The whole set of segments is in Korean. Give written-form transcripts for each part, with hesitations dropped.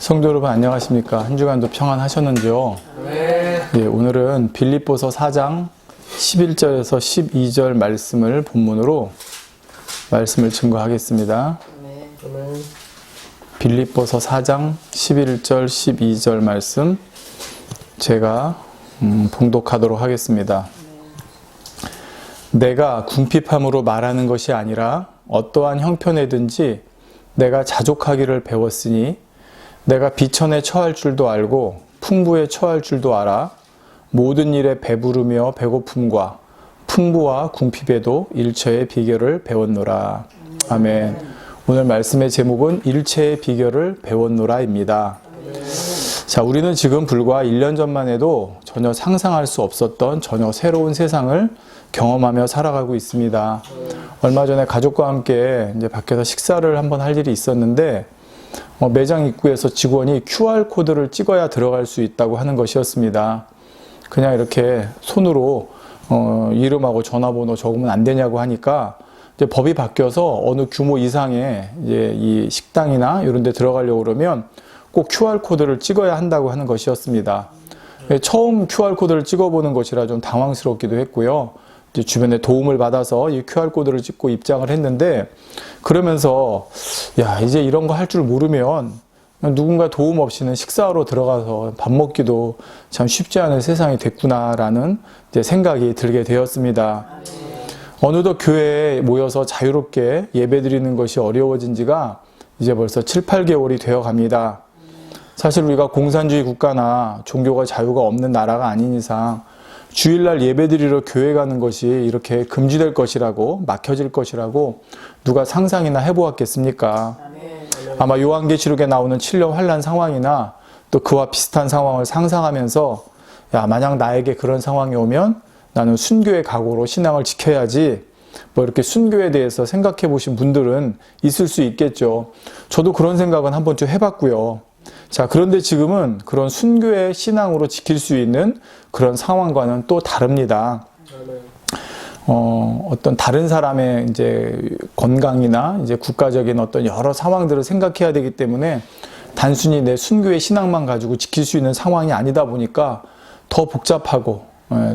성도 여러분 안녕하십니까? 한 주간도 평안하셨는지요? 네. 예, 오늘은 빌립보서 4장 11절에서 12절 말씀을 본문으로 말씀을 증거하겠습니다. 네. 빌립보서 4장 11절 12절 말씀 제가 봉독하도록 하겠습니다. 내가 궁핍함으로 말하는 것이 아니라 어떠한 형편에든지 내가 자족하기를 배웠으니 내가 비천에 처할 줄도 알고 풍부에 처할 줄도 알아 모든 일에 배부르며 배고픔과 풍부와 궁핍에도 일체의 비결을 배웠노라. 아멘. 오늘 말씀의 제목은 일체의 비결을 배웠노라입니다. 자, 우리는 지금 불과 1년 전만 해도 전혀 상상할 수 없었던 전혀 새로운 세상을 경험하며 살아가고 있습니다. 얼마 전에 가족과 함께 이제 밖에서 식사를 한번 할 일이 있었는데 매장 입구에서 직원이 QR코드를 찍어야 들어갈 수 있다고 하는 것이었습니다. 그냥 이렇게 손으로 이름하고 전화번호 적으면 안 되냐고 하니까 이제 법이 바뀌어서 어느 규모 이상의 이제 이 식당이나 이런 데 들어가려고 그러면 꼭 QR코드를 찍어야 한다고 하는 것이었습니다. 처음 QR코드를 찍어보는 것이라 좀 당황스럽기도 했고요. 이제 주변에 도움을 받아서 이 QR코드를 찍고 입장을 했는데 그러면서 야, 이제 이런 거 할 줄 모르면 누군가 도움 없이는 식사하러 들어가서 밥 먹기도 참 쉽지 않은 세상이 됐구나라는 이제 생각이 들게 되었습니다. 어느덧 교회에 모여서 자유롭게 예배드리는 것이 어려워진 지가 이제 벌써 7, 8개월이 되어 갑니다. 사실 우리가 공산주의 국가나 종교가 자유가 없는 나라가 아닌 이상 주일날 예배드리러 교회 가는 것이 이렇게 금지될 것이라고, 막혀질 것이라고 누가 상상이나 해보았겠습니까? 아마 요한계시록에 나오는 7년 환난 상황이나 또 그와 비슷한 상황을 상상하면서 야, 만약 나에게 그런 상황이 오면 나는 순교의 각오로 신앙을 지켜야지, 뭐 이렇게 순교에 대해서 생각해 보신 분들은 있을 수 있겠죠. 저도 그런 생각은 한 번쯤 해봤고요. 자, 그런데 지금은 그런 순교의 신앙으로 지킬 수 있는 그런 상황과는 또 다릅니다. 어떤 다른 사람의 이제 건강이나 이제 국가적인 어떤 여러 상황들을 생각해야 되기 때문에 단순히 내 순교의 신앙만 가지고 지킬 수 있는 상황이 아니다 보니까 더 복잡하고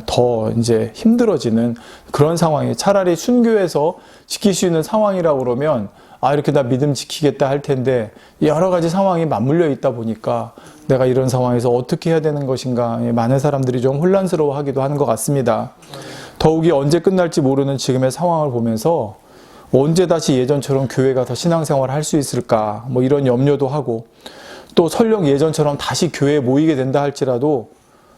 더 이제 힘들어지는 그런 상황이, 차라리 순교에서 지킬 수 있는 상황이라고 그러면 이렇게 나 믿음 지키겠다 할 텐데 여러 가지 상황이 맞물려 있다 보니까 내가 이런 상황에서 어떻게 해야 되는 것인가, 많은 사람들이 좀 혼란스러워 하기도 하는 것 같습니다. 더욱이 언제 끝날지 모르는 지금의 상황을 보면서 언제 다시 예전처럼 교회 가서 신앙생활을 할 수 있을까, 뭐 이런 염려도 하고, 또 설령 예전처럼 다시 교회에 모이게 된다 할지라도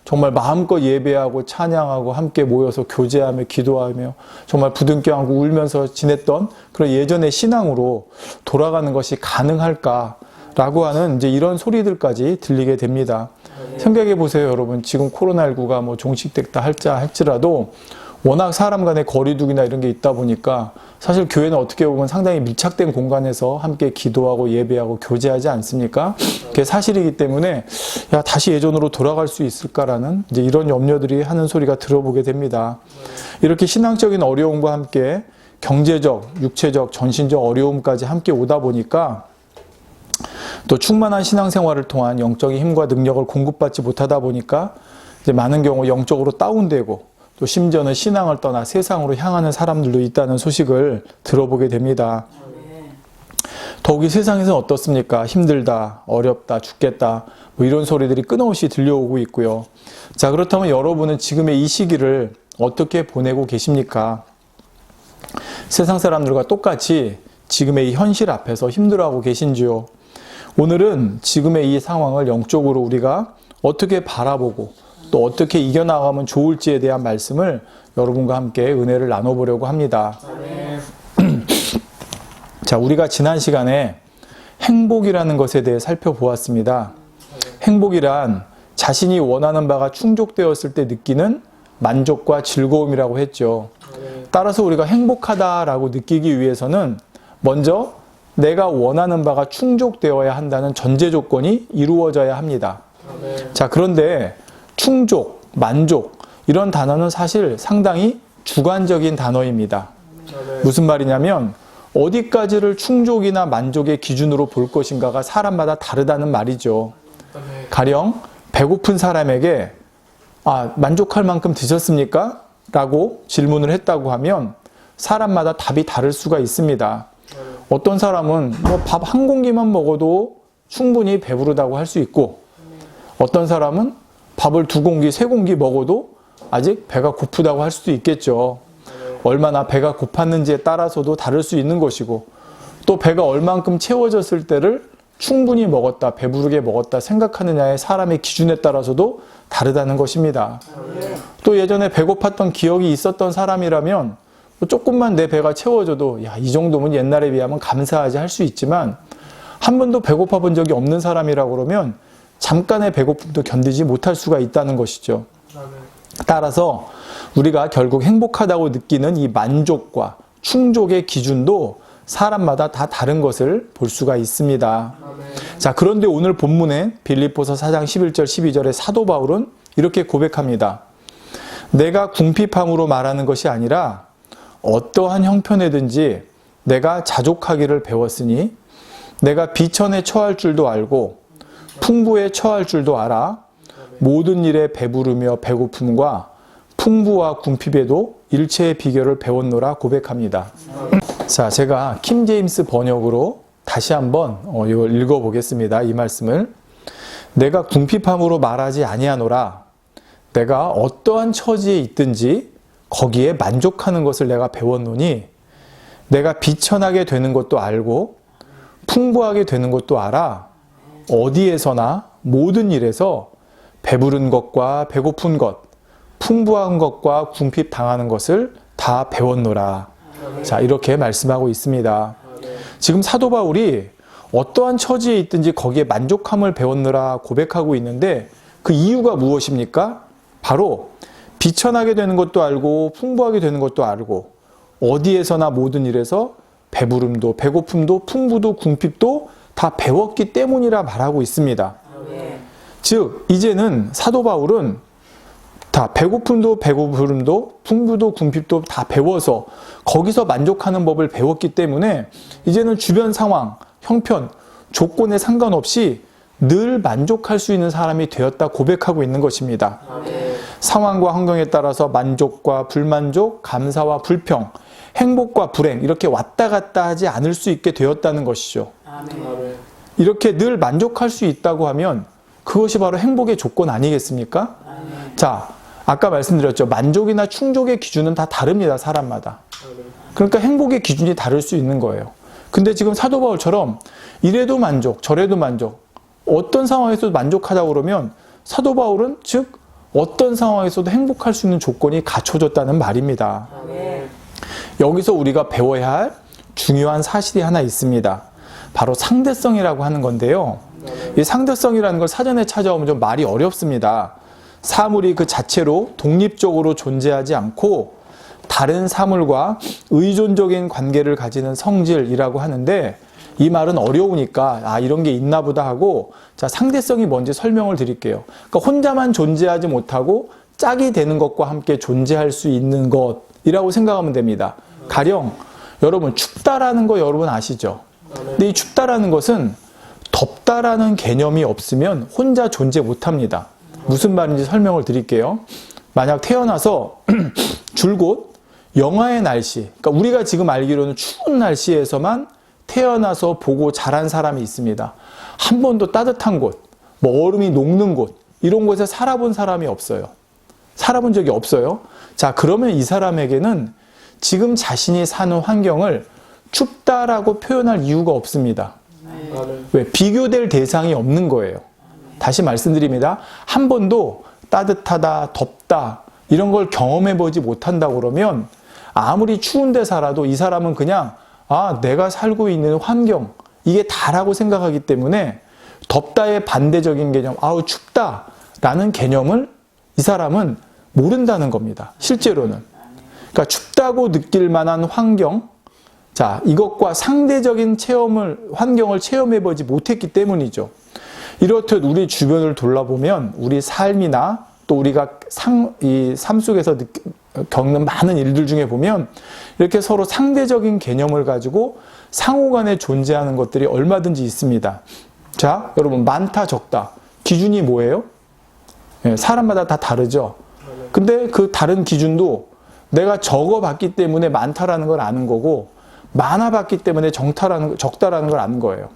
정말 마음껏 예배하고 찬양하고 함께 모여서 교제하며 기도하며 정말 부둥켜 안고 울면서 지냈던 그런 예전의 신앙으로 돌아가는 것이 가능할까라고 하는 이제 이런 소리들까지 들리게 됩니다. 생각해 보세요, 여러분. 지금 코로나19가 뭐 종식됐다 할지라도 워낙 사람 간의 거리두기나 이런 게 있다 보니까 사실 교회는 어떻게 보면 상당히 밀착된 공간에서 함께 기도하고 예배하고 교제하지 않습니까? 그게 사실이기 때문에 야, 다시 예전으로 돌아갈 수 있을까라는 이제 이런 염려들이 하는 소리가 들어보게 됩니다. 이렇게 신앙적인 어려움과 함께 경제적, 육체적, 전신적 어려움까지 함께 오다 보니까 또 충만한 신앙생활을 통한 영적인 힘과 능력을 공급받지 못하다 보니까 이제 많은 경우 영적으로 다운되고 또 심지어는 신앙을 떠나 세상으로 향하는 사람들도 있다는 소식을 들어보게 됩니다. 더욱이 세상에서는 어떻습니까? 힘들다, 어렵다, 죽겠다, 뭐 이런 소리들이 끊임없이 들려오고 있고요. 자, 그렇다면 여러분은 지금의 이 시기를 어떻게 보내고 계십니까? 세상 사람들과 똑같이 지금의 이 현실 앞에서 힘들어하고 계신지요? 오늘은 지금의 이 상황을 영적으로 우리가 어떻게 바라보고 또 어떻게 이겨나가면 좋을지에 대한 말씀을 여러분과 함께 은혜를 나눠보려고 합니다. 자, 우리가 지난 시간에 행복이라는 것에 대해 살펴보았습니다. 행복이란 자신이 원하는 바가 충족되었을 때 느끼는 만족과 즐거움이라고 했죠. 따라서 우리가 행복하다라고 느끼기 위해서는 먼저 내가 원하는 바가 충족되어야 한다는 전제 조건이 이루어져야 합니다. 자, 그런데 충족, 만족 이런 단어는 사실 상당히 주관적인 단어입니다. 무슨 말이냐면 어디까지를 충족이나 만족의 기준으로 볼 것인가가 사람마다 다르다는 말이죠. 가령 배고픈 사람에게 만족할 만큼 드셨습니까? 라고 질문을 했다고 하면 사람마다 답이 다를 수가 있습니다. 어떤 사람은 밥 한 공기만 먹어도 충분히 배부르다고 할 수 있고, 어떤 사람은 밥을 2공기, 3공기 먹어도 아직 배가 고프다고 할 수도 있겠죠. 얼마나 배가 고팠는지에 따라서도 다를 수 있는 것이고, 또 배가 얼만큼 채워졌을 때를 충분히 먹었다, 배부르게 먹었다 생각하느냐의 사람의 기준에 따라서도 다르다는 것입니다. 또 예전에 배고팠던 기억이 있었던 사람이라면 조금만 내 배가 채워져도 이 정도면 옛날에 비하면 감사하지 할 수 있지만, 한 번도 배고파 본 적이 없는 사람이라고 그러면 잠깐의 배고픔도 견디지 못할 수가 있다는 것이죠. 따라서 우리가 결국 행복하다고 느끼는 이 만족과 충족의 기준도 사람마다 다 다른 것을 볼 수가 있습니다. 자, 그런데 오늘 본문에 빌립보서 4장 11절 12절에 사도 바울은 이렇게 고백합니다. 내가 궁핍함으로 말하는 것이 아니라 어떠한 형편에든지 내가 자족하기를 배웠으니 내가 비천에 처할 줄도 알고 풍부에 처할 줄도 알아 모든 일에 배부르며 배고픔과 풍부와 궁핍에도 일체의 비결을 배웠노라 고백합니다. 자, 제가 킹 제임스 번역으로 다시 한번 이걸 읽어보겠습니다. 이 말씀을. 내가 궁핍함으로 말하지 아니하노라. 내가 어떠한 처지에 있든지 거기에 만족하는 것을 내가 배웠노니 내가 비천하게 되는 것도 알고 풍부하게 되는 것도 알아 어디에서나 모든 일에서 배부른 것과 배고픈 것, 풍부한 것과 궁핍 당하는 것을 다 배웠노라. 자, 이렇게 말씀하고 있습니다. 지금 사도 바울이 어떠한 처지에 있든지 거기에 만족함을 배웠노라 고백하고 있는데 그 이유가 무엇입니까? 바로 비천하게 되는 것도 알고 풍부하게 되는 것도 알고 어디에서나 모든 일에서 배부름도 배고픔도 풍부도 궁핍도 다 배웠기 때문이라 말하고 있습니다. 즉 이제는 사도 바울은 다 배고픔도 배고픔도 풍부도 궁핍도 다 배워서 거기서 만족하는 법을 배웠기 때문에 이제는 주변 상황, 형편, 조건에 상관없이 늘 만족할 수 있는 사람이 되었다 고백하고 있는 것입니다. 상황과 환경에 따라서 만족과 불만족, 감사와 불평, 행복과 불행 이렇게 왔다 갔다 하지 않을 수 있게 되었다는 것이죠. 이렇게 늘 만족할 수 있다고 하면 그것이 바로 행복의 조건 아니겠습니까? 자, 아까 말씀드렸죠. 만족이나 충족의 기준은 다 다릅니다. 사람마다. 그러니까 행복의 기준이 다를 수 있는 거예요. 근데 지금 사도 바울처럼 이래도 만족, 저래도 만족, 어떤 상황에서도 만족하다고 그러면 사도 바울은 즉 어떤 상황에서도 행복할 수 있는 조건이 갖춰졌다는 말입니다. 여기서 우리가 배워야 할 중요한 사실이 하나 있습니다. 바로 상대성이라고 하는 건데요. 이 상대성이라는 걸 사전에 찾아오면 좀 말이 어렵습니다. 사물이 그 자체로 독립적으로 존재하지 않고 다른 사물과 의존적인 관계를 가지는 성질이라고 하는데 이 말은 어려우니까 이런 게 있나 보다 하고 자, 상대성이 뭔지 설명을 드릴게요. 그러니까 혼자만 존재하지 못하고 짝이 되는 것과 함께 존재할 수 있는 것이라고 생각하면 됩니다. 가령 여러분 춥다라는 거 여러분 아시죠? 근데 이 춥다라는 것은 덥다라는 개념이 없으면 혼자 존재 못합니다. 무슨 말인지 설명을 드릴게요. 만약 태어나서 줄곧 영하의 날씨, 그러니까 우리가 지금 알기로는 추운 날씨에서만 태어나서 보고 자란 사람이 있습니다. 한 번도 따뜻한 곳, 뭐 얼음이 녹는 곳, 이런 곳에 살아본 사람이 없어요. 살아본 적이 없어요. 자, 그러면 이 사람에게는 지금 자신이 사는 환경을 춥다라고 표현할 이유가 없습니다. 왜? 비교될 대상이 없는 거예요. 다시 말씀드립니다. 한 번도 따뜻하다, 덥다 이런 걸 경험해 보지 못한다고 그러면 아무리 추운 데 살아도 이 사람은 그냥 내가 살고 있는 환경 이게 다라고 생각하기 때문에 덥다의 반대적인 개념, 춥다라는 개념을 이 사람은 모른다는 겁니다. 실제로는. 그러니까 춥다고 느낄 만한 환경, 자, 이것과 상대적인 환경을 체험해 보지 못했기 때문이죠. 이렇듯 우리 주변을 돌아보면 우리 삶이나 또 우리가 이 삶 속에서 겪는 많은 일들 중에 보면 이렇게 서로 상대적인 개념을 가지고 상호간에 존재하는 것들이 얼마든지 있습니다. 자, 여러분, 많다, 적다. 기준이 뭐예요? 사람마다 다 다르죠. 근데 그 다른 기준도 내가 적어봤기 때문에 많다라는 걸 아는 거고, 많아봤기 때문에 적다라는 걸 아는 거예요.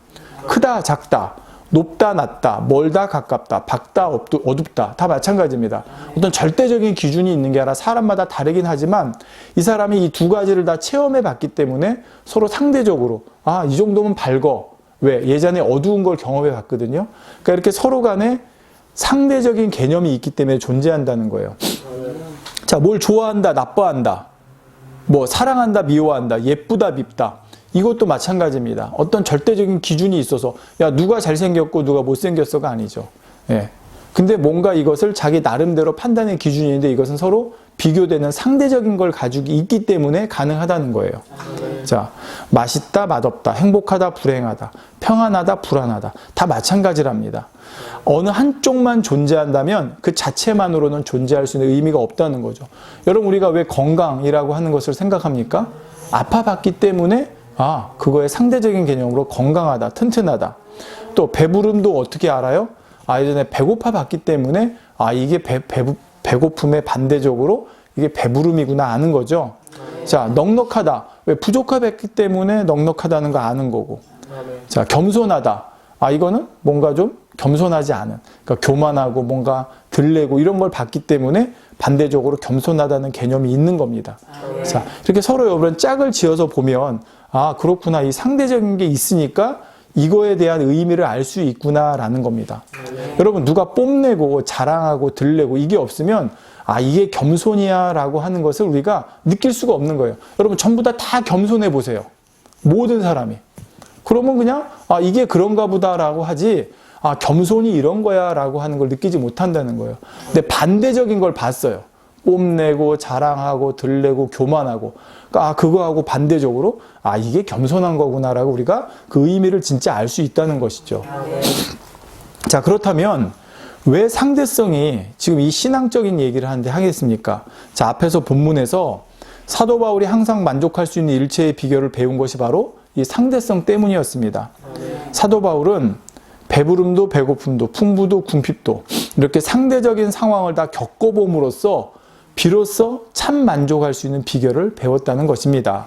크다, 작다, 높다, 낮다, 멀다, 가깝다, 밝다, 어둡다, 다 마찬가지입니다. 어떤 절대적인 기준이 있는 게 아니라 사람마다 다르긴 하지만 이 사람이 이 두 가지를 다 체험해 봤기 때문에 서로 상대적으로 이 정도면 밝어. 왜? 예전에 어두운 걸 경험해 봤거든요. 그러니까 이렇게 서로 간에 상대적인 개념이 있기 때문에 존재한다는 거예요. 자, 뭘 좋아한다, 나빠한다, 뭐 사랑한다, 미워한다, 예쁘다, 밉다. 이것도 마찬가지입니다. 어떤 절대적인 기준이 있어서 야, 누가 잘생겼고 누가 못생겼어가 아니죠. 예. 근데 뭔가 이것을 자기 나름대로 판단의 기준이 있는데 이것은 서로 비교되는 상대적인 걸 가지고 있기 때문에 가능하다는 거예요. 자, 맛있다, 맛없다, 행복하다, 불행하다, 평안하다, 불안하다. 다 마찬가지랍니다. 어느 한쪽만 존재한다면 그 자체만으로는 존재할 수 있는 의미가 없다는 거죠. 여러분, 우리가 왜 건강이라고 하는 것을 생각합니까? 아파봤기 때문에 그거의 상대적인 개념으로 건강하다, 튼튼하다. 또 배부름도 어떻게 알아요? 예전에 배고파 봤기 때문에 이게 배고픔의 반대적으로 이게 배부름이구나 아는 거죠. 자, 넉넉하다. 왜? 부족하기 때문에 넉넉하다는 거 아는 거고. 자, 겸손하다. 이거는 뭔가 좀 겸손하지 않은, 그러니까 교만하고 뭔가 들레고 이런 걸 봤기 때문에 반대적으로 겸손하다는 개념이 있는 겁니다. 자, 이렇게 서로 여러분 짝을 지어서 보면 그렇구나. 이 상대적인 게 있으니까 이거에 대한 의미를 알 수 있구나라는 겁니다. 여러분, 누가 뽐내고 자랑하고 들레고 이게 없으면 이게 겸손이야 라고 하는 것을 우리가 느낄 수가 없는 거예요. 여러분, 전부 다 겸손해 보세요. 모든 사람이. 그러면 그냥 이게 그런가 보다라고 하지 겸손이 이런 거야 라고 하는 걸 느끼지 못한다는 거예요. 근데 반대적인 걸 봤어요. 뽐내고 자랑하고 들레고 교만하고, 그러니까 그거하고 반대적으로 이게 겸손한 거구나라고 우리가 그 의미를 진짜 알 수 있다는 것이죠. 자, 그렇다면 왜 상대성이 지금 이 신앙적인 얘기를 하겠습니까? 자, 앞에서 본문에서 사도 바울이 항상 만족할 수 있는 일체의 비결을 배운 것이 바로 이 상대성 때문이었습니다. 사도 바울은 배부름도 배고픔도 풍부도 궁핍도 이렇게 상대적인 상황을 다 겪어봄으로써 비로소 참 만족할 수 있는 비결을 배웠다는 것입니다.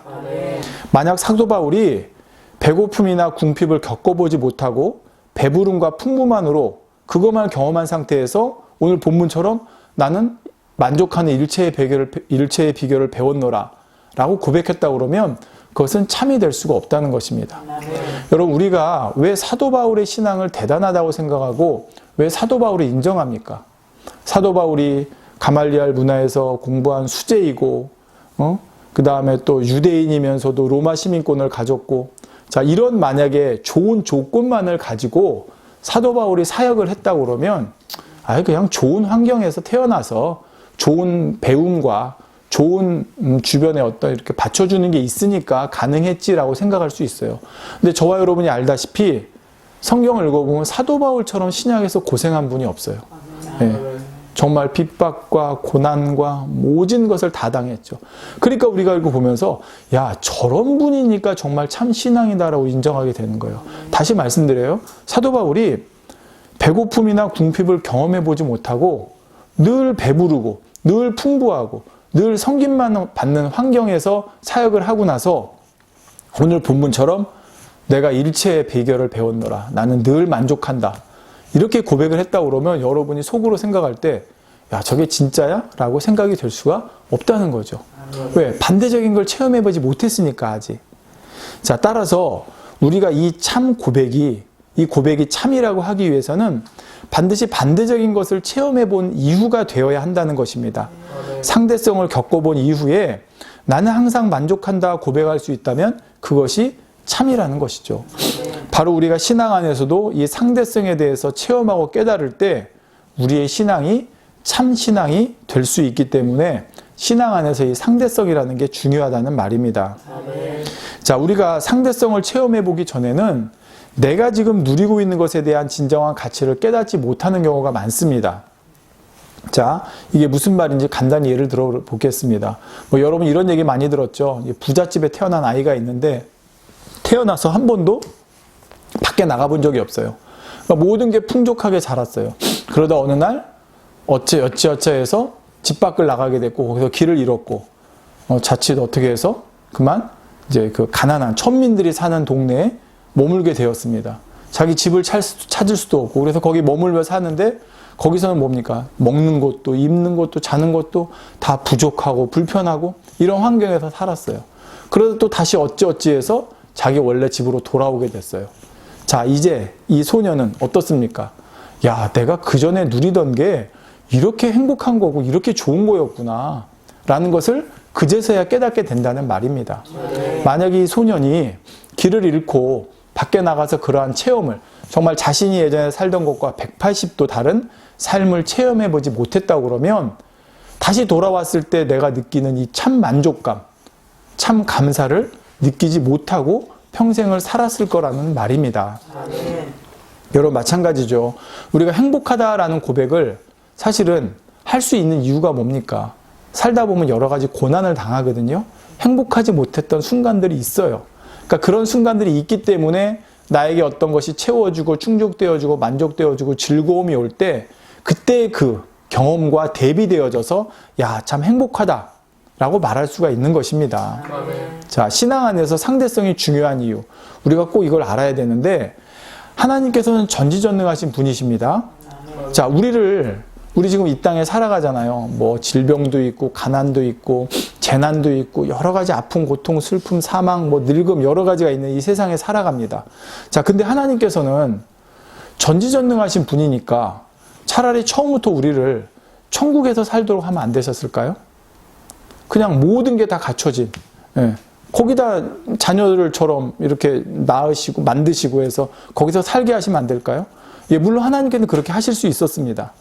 만약 사도 바울이 배고픔이나 궁핍을 겪어보지 못하고 배부름과 풍부만으로 그것만 경험한 상태에서 오늘 본문처럼 나는 만족하는 일체의 비결을 배웠노라 라고 고백했다 그러면 그것은 참이 될 수가 없다는 것입니다. 여러분, 우리가 왜 사도 바울의 신앙을 대단하다고 생각하고 왜 사도 바울을 인정합니까? 사도 바울이 가말리알 문화에서 공부한 수재이고 그 다음에 또 유대인이면서도 로마 시민권을 가졌고, 자, 이런 만약에 좋은 조건만을 가지고 사도 바울이 사역을 했다고 그러면 그냥 좋은 환경에서 태어나서 좋은 배움과 좋은 주변에 어떤 이렇게 받쳐주는 게 있으니까 가능했지라고 생각할 수 있어요. 근데 저와 여러분이 알다시피 성경을 읽어보면 사도 바울처럼 신약에서 고생한 분이 없어요. 네. 정말 핍박과 고난과 모든 것을 다 당했죠. 그러니까 우리가 이거 보면서 저런 분이니까 정말 참 신앙이다라고 인정하게 되는 거예요. 다시 말씀드려요. 사도 바울이 배고픔이나 궁핍을 경험해 보지 못하고 늘 배부르고 늘 풍부하고 늘 섬김만 받는 환경에서 사역을 하고 나서 오늘 본문처럼 내가 일체의 비결을 배웠노라. 나는 늘 만족한다. 이렇게 고백을 했다고 그러면 여러분이 속으로 생각할 때 저게 진짜야? 라고 생각이 될 수가 없다는 거죠. 왜? 반대적인 걸 체험해보지 못했으니까 아직. 자, 따라서 우리가 이 고백이 참이라고 하기 위해서는 반드시 반대적인 것을 체험해본 이후가 되어야 한다는 것입니다. 상대성을 겪어본 이후에 나는 항상 만족한다 고백할 수 있다면 그것이 참이라는 것이죠. 바로 우리가 신앙 안에서도 이 상대성에 대해서 체험하고 깨달을 때 우리의 신앙이 참 신앙이 될 수 있기 때문에 신앙 안에서 이 상대성이라는 게 중요하다는 말입니다. 자, 우리가 상대성을 체험해 보기 전에는 내가 지금 누리고 있는 것에 대한 진정한 가치를 깨닫지 못하는 경우가 많습니다. 자, 이게 무슨 말인지 간단히 예를 들어 보겠습니다. 뭐 여러분 이런 얘기 많이 들었죠. 부잣집에 태어난 아이가 있는데 태어나서 한 번도 밖에 나가본 적이 없어요. 그러니까 모든 게 풍족하게 자랐어요. 그러다 어느 날 어찌어찌 해서 집 밖을 나가게 됐고 거기서 길을 잃었고 자칫 어떻게 해서 그만 이제 그 가난한 천민들이 사는 동네에 머물게 되었습니다. 자기 집을 찾을 수도 없고 그래서 거기 머물며 사는데 거기서는 뭡니까? 먹는 것도 입는 것도 자는 것도 다 부족하고 불편하고 이런 환경에서 살았어요. 그러다 또 다시 어찌어찌 해서 자기 원래 집으로 돌아오게 됐어요. 자, 이제 이 소녀는 어떻습니까? 야, 내가 그전에 누리던 게 이렇게 행복한 거고 이렇게 좋은 거였구나 라는 것을 그제서야 깨닫게 된다는 말입니다. 만약에 이 소년이 길을 잃고 밖에 나가서 그러한 체험을 정말 자신이 예전에 살던 것과 180도 다른 삶을 체험해보지 못했다고 그러면 다시 돌아왔을 때 내가 느끼는 이 참 만족감, 참 감사를 느끼지 못하고 평생을 살았을 거라는 말입니다. 여러분 마찬가지죠. 우리가 행복하다라는 고백을 사실은 할 수 있는 이유가 뭡니까? 살다 보면 여러 가지 고난을 당하거든요. 행복하지 못했던 순간들이 있어요. 그러니까 그런 순간들이 있기 때문에 나에게 어떤 것이 채워주고 충족되어주고 만족되어주고 즐거움이 올 때 그때의 그 경험과 대비되어져서 야, 참 행복하다 라고 말할 수가 있는 것입니다. 자, 신앙 안에서 상대성이 중요한 이유, 우리가 꼭 이걸 알아야 되는데 하나님께서는 전지전능하신 분이십니다. 자, 우리 지금 이 땅에 살아가잖아요. 뭐 질병도 있고 가난도 있고 재난도 있고 여러 가지 아픔, 고통, 슬픔, 사망, 뭐 늙음 여러 가지가 있는 이 세상에 살아갑니다. 자, 근데 하나님께서는 전지전능하신 분이니까 차라리 처음부터 우리를 천국에서 살도록 하면 안 되셨을까요? 그냥 모든 게 다 갖춰진, 거기다 자녀들처럼 이렇게 낳으시고 만드시고 해서 거기서 살게 하시면 안 될까요? 예, 물론 하나님께는 그렇게 하실 수 있었습니다.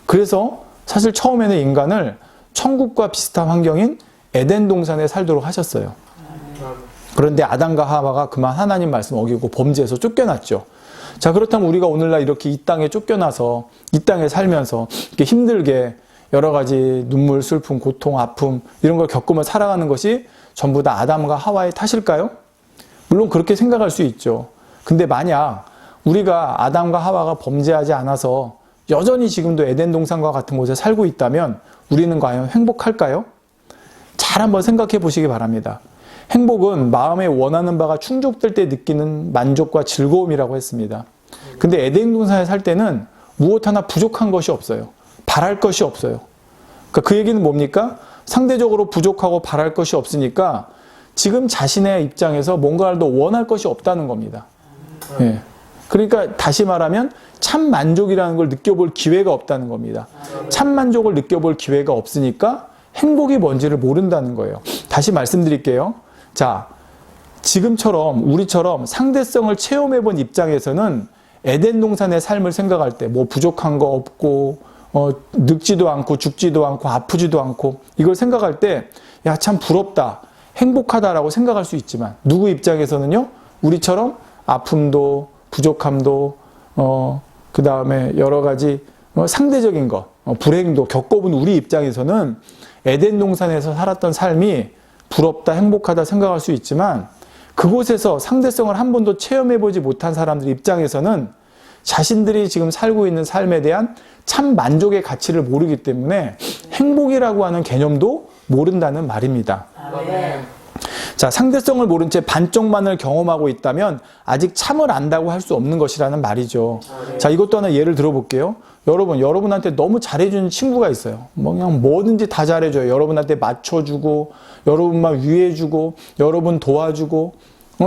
그래서 사실 처음에는 인간을 천국과 비슷한 환경인 에덴 동산에 살도록 하셨어요. 그런데 아담과 하와가 그만 하나님 말씀 어기고 범죄해서 쫓겨났죠. 자, 그렇다면 우리가 오늘날 이렇게 이 땅에 쫓겨나서 이 땅에 살면서 이렇게 힘들게 여러 가지 눈물, 슬픔, 고통, 아픔 이런 걸 겪으며 살아가는 것이 전부 다 아담과 하와의 탓일까요? 물론 그렇게 생각할 수 있죠. 근데 만약 우리가 아담과 하와가 범죄하지 않아서 여전히 지금도 에덴 동산과 같은 곳에 살고 있다면 우리는 과연 행복할까요? 잘 한번 생각해 보시기 바랍니다. 행복은 마음에 원하는 바가 충족될 때 느끼는 만족과 즐거움이라고 했습니다. 근데 에덴 동산에 살 때는 무엇 하나 부족한 것이 없어요. 바랄 것이 없어요. 그러니까 그 얘기는 뭡니까? 상대적으로 부족하고 바랄 것이 없으니까 지금 자신의 입장에서 뭔가를 더 원할 것이 없다는 겁니다. 예. 그러니까 다시 말하면 참 만족이라는 걸 느껴볼 기회가 없다는 겁니다. 참 만족을 느껴볼 기회가 없으니까 행복이 뭔지를 모른다는 거예요. 다시 말씀드릴게요. 자, 지금처럼 우리처럼 상대성을 체험해본 입장에서는 에덴 동산의 삶을 생각할 때 뭐 부족한 거 없고 늙지도 않고 죽지도 않고 아프지도 않고 이걸 생각할 때 야, 참 부럽다, 행복하다라고 생각할 수 있지만 누구 입장에서는요, 우리처럼 아픔도 부족함도 그 다음에 여러 가지 상대적인 것, 불행도 겪어본 우리 입장에서는 에덴 동산에서 살았던 삶이 부럽다, 행복하다 생각할 수 있지만 그곳에서 상대성을 한 번도 체험해보지 못한 사람들 입장에서는 자신들이 지금 살고 있는 삶에 대한 참 만족의 가치를 모르기 때문에 행복이라고 하는 개념도 모른다는 말입니다. 자, 상대성을 모른 채 반쪽만을 경험하고 있다면 아직 참을 안다고 할 수 없는 것이라는 말이죠. 자, 이것도 하나 예를 들어볼게요. 여러분한테 너무 잘해주는 친구가 있어요. 뭐 그냥 뭐든지 다 잘해줘요. 여러분한테 맞춰주고, 여러분만 위해주고, 여러분 도와주고,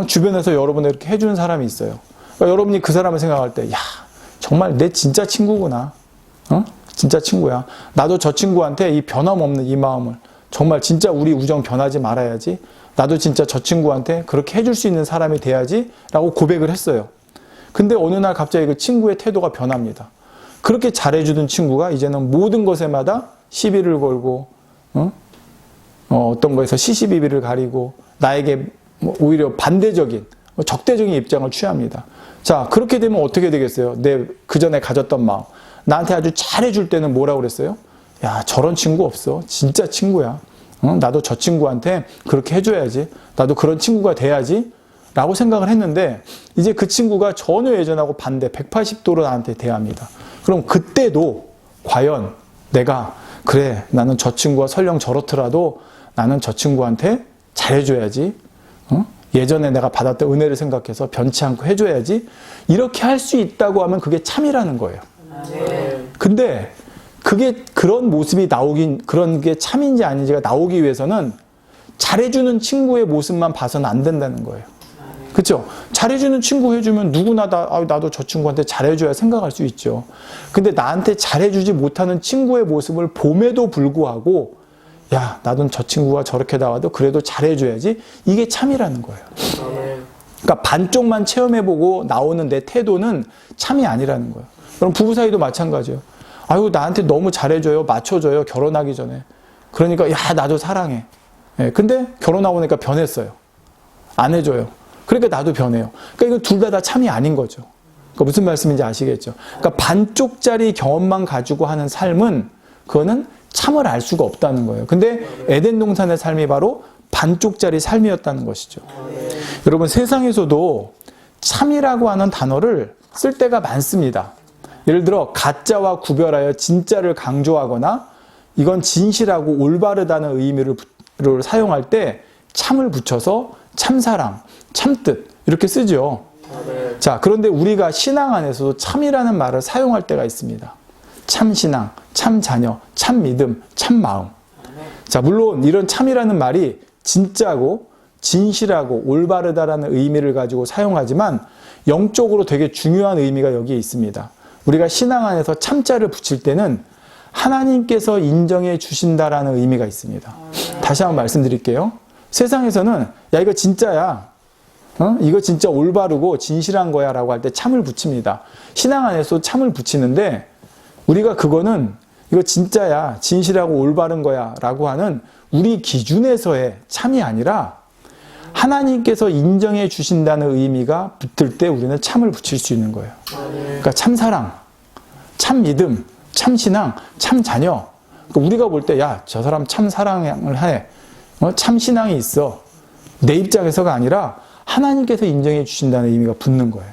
주변에서 여러분을 이렇게 해주는 사람이 있어요. 그러니까 여러분이 그 사람을 생각할 때, 야, 정말 내 진짜 친구구나. 진짜 친구야. 나도 저 친구한테 이 변함없는 이 마음을, 정말 진짜 우리 우정 변하지 말아야지. 나도 진짜 저 친구한테 그렇게 해줄 수 있는 사람이 돼야지 라고 고백을 했어요. 근데 어느 날 갑자기 그 친구의 태도가 변합니다. 그렇게 잘해주던 친구가 이제는 모든 것에마다 시비를 걸고 어떤 거에서 시시비비를 가리고 나에게 오히려 반대적인 적대적인 입장을 취합니다. 자, 그렇게 되면 어떻게 되겠어요? 내 그전에 가졌던 마음, 나한테 아주 잘해줄 때는 뭐라고 그랬어요? 야, 저런 친구 없어. 진짜 친구야. 나도 저 친구한테 그렇게 해줘야지. 나도 그런 친구가 돼야지. 라고 생각을 했는데 이제 그 친구가 전혀 예전하고 반대 180도로 나한테 대합니다. 그럼 그때도 과연 내가 그래, 나는 저 친구가 설령 저렇더라도 나는 저 친구한테 잘해줘야지. 예전에 내가 받았던 은혜를 생각해서 변치 않고 해줘야지. 이렇게 할 수 있다고 하면 그게 참이라는 거예요. 근데 그게 그런 모습이 그런 게 참인지 아닌지가 나오기 위해서는 잘해주는 친구의 모습만 봐서는 안 된다는 거예요. 그렇죠? 잘해주는 친구 해주면 누구나 나도 저 친구한테 잘해줘야 생각할 수 있죠. 근데 나한테 잘해주지 못하는 친구의 모습을 봄에도 불구하고 야, 나도 저 친구가 저렇게 나와도 그래도 잘해줘야지. 이게 참이라는 거예요. 그러니까 반쪽만 체험해보고 나오는 내 태도는 참이 아니라는 거예요. 그럼 부부 사이도 마찬가지예요. 아유, 나한테 너무 잘해줘요. 맞춰줘요. 결혼하기 전에. 그러니까 야, 나도 사랑해. 근데 결혼하고 나니까 변했어요. 안 해줘요. 그러니까 나도 변해요. 그러니까 이거 둘 다 참이 아닌 거죠. 그러니까 무슨 말씀인지 아시겠죠? 그러니까 반쪽짜리 경험만 가지고 하는 삶은 그거는 참을 알 수가 없다는 거예요. 근데 에덴 동산의 삶이 바로 반쪽짜리 삶이었다는 것이죠. 여러분, 세상에서도 참이라고 하는 단어를 쓸 때가 많습니다. 예를 들어 가짜와 구별하여 진짜를 강조하거나 이건 진실하고 올바르다는 의미를 사용할 때 참을 붙여서 참사랑, 참뜻 이렇게 쓰죠. 자, 그런데 우리가 신앙 안에서도 참이라는 말을 사용할 때가 있습니다. 참신앙, 참자녀, 참믿음, 참마음. 자, 물론 이런 참이라는 말이 진짜고 진실하고 올바르다라는 의미를 가지고 사용하지만 영적으로 되게 중요한 의미가 여기에 있습니다. 우리가 신앙 안에서 참자를 붙일 때는 하나님께서 인정해 주신다라는 의미가 있습니다. 다시 한번 말씀드릴게요. 세상에서는 야, 이거 진짜야. 이거 진짜 올바르고 진실한 거야 라고 할 때 참을 붙입니다. 신앙 안에서 참을 붙이는데 우리가 그거는 이거 진짜야, 진실하고 올바른 거야 라고 하는 우리 기준에서의 참이 아니라 하나님께서 인정해 주신다는 의미가 붙을 때 우리는 참을 붙일 수 있는 거예요. 그러니까 참사랑, 참믿음, 참신앙, 참자녀. 그러니까 우리가 볼 때 야, 저 사람 참사랑을 해. 참신앙이 있어. 내 입장에서가 아니라 하나님께서 인정해 주신다는 의미가 붙는 거예요.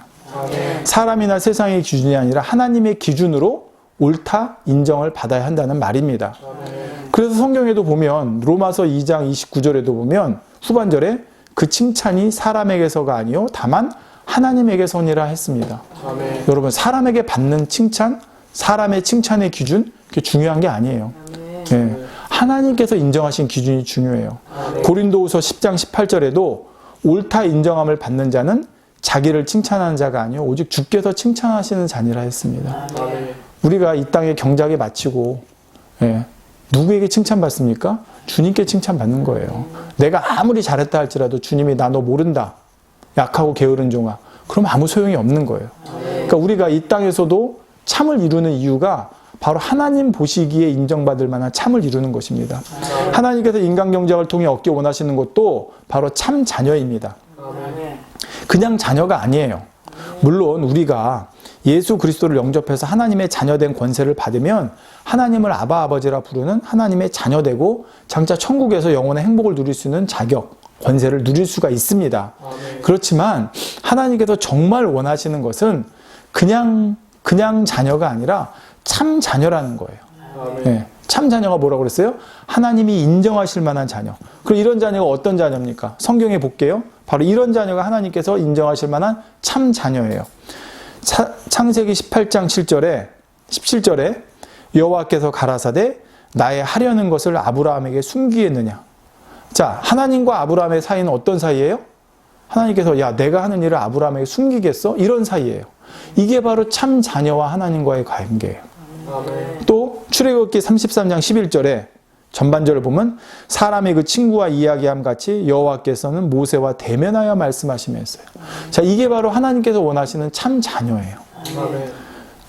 사람이나 세상의 기준이 아니라 하나님의 기준으로 옳다 인정을 받아야 한다는 말입니다. 그래서 성경에도 보면 로마서 2장 29절에도 보면 후반절에 그 칭찬이 사람에게서가 아니요 다만 하나님에게서니라 했습니다. 여러분, 사람에게 받는 칭찬, 사람의 칭찬의 기준, 그게 중요한 게 아니에요. 네. 하나님께서 인정하신 기준이 중요해요. 고린도후서 10장 18절에도 옳다 인정함을 받는 자는 자기를 칭찬하는 자가 아니요 오직 주께서 칭찬하시는 자니라 했습니다. 우리가 이 땅에 경작에 마치고 누구에게 칭찬받습니까? 주님께 칭찬받는 거예요. 내가 아무리 잘했다 할지라도 주님이 나 너 모른다. 약하고 게으른 종아. 그럼 아무 소용이 없는 거예요. 그러니까 우리가 이 땅에서도 참을 이루는 이유가 바로 하나님 보시기에 인정받을 만한 참을 이루는 것입니다. 하나님께서 인간 경작을 통해 얻기 원하시는 것도 바로 참 자녀입니다. 그냥 자녀가 아니에요. 물론 우리가 예수 그리스도를 영접해서 하나님의 자녀된 권세를 받으면 하나님을 아바 아버지라 부르는 하나님의 자녀되고 장차 천국에서 영원의 행복을 누릴 수 있는 자격, 권세를 누릴 수가 있습니다. 그렇지만 하나님께서 정말 원하시는 것은 그냥 자녀가 아니라 참 자녀라는 거예요. 네, 참 자녀가 뭐라고 그랬어요? 하나님이 인정하실 만한 자녀. 그럼 이런 자녀가 어떤 자녀입니까? 성경에 볼게요. 바로 이런 자녀가 하나님께서 인정하실 만한 참 자녀예요. 창세기 18장 17절에 여호와께서 가라사대 나의 하려는 것을 아브라함에게 숨기겠느냐. 자, 하나님과 아브라함의 사이는 어떤 사이예요? 하나님께서 야, 내가 하는 일을 아브라함에게 숨기겠어? 이런 사이예요. 이게 바로 참 자녀와 하나님과의 관계예요. 또 출애굽기 33장 11절에 전반절을 보면 사람의 그 친구와 이야기함 같이 여호와께서는 모세와 대면하여 말씀하시며 했어요. 자, 이게 바로 하나님께서 원하시는 참 자녀예요.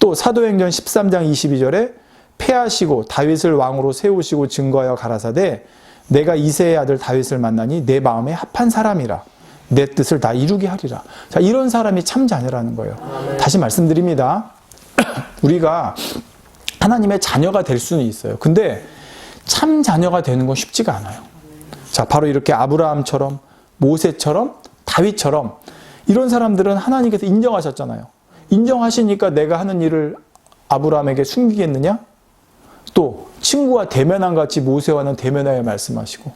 또 사도행전 13장 22절에 패하시고 다윗을 왕으로 세우시고 증거하여 가라사대 내가 이새의 아들 다윗을 만나니 내 마음에 합한 사람이라 내 뜻을 다 이루게 하리라. 자, 이런 사람이 참 자녀라는 거예요. 다시 말씀드립니다. 우리가 하나님의 자녀가 될 수는 있어요. 근데 참 자녀가 되는 건 쉽지가 않아요. 자, 바로 이렇게 아브라함처럼, 모세처럼, 다윗처럼 이런 사람들은 하나님께서 인정하셨잖아요. 인정하시니까 내가 하는 일을 아브라함에게 숨기겠느냐? 또 친구와 대면한 같이 모세와는 대면하여 말씀하시고,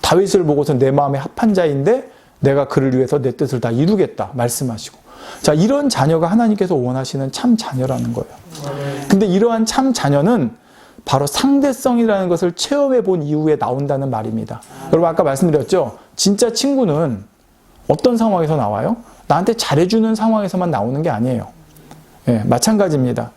다윗을 보고서 내 마음에 합한 자인데 내가 그를 위해서 내 뜻을 다 이루겠다 말씀하시고. 자, 이런 자녀가 하나님께서 원하시는 참 자녀라는 거예요. 근데 이러한 참 자녀는 바로 상대성이라는 것을 체험해 본 이후에 나온다는 말입니다. 여러분 아까 말씀드렸죠? 진짜 친구는 어떤 상황에서 나와요? 나한테 잘해주는 상황에서만 나오는 게 아니에요. 예, 마찬가지입니다.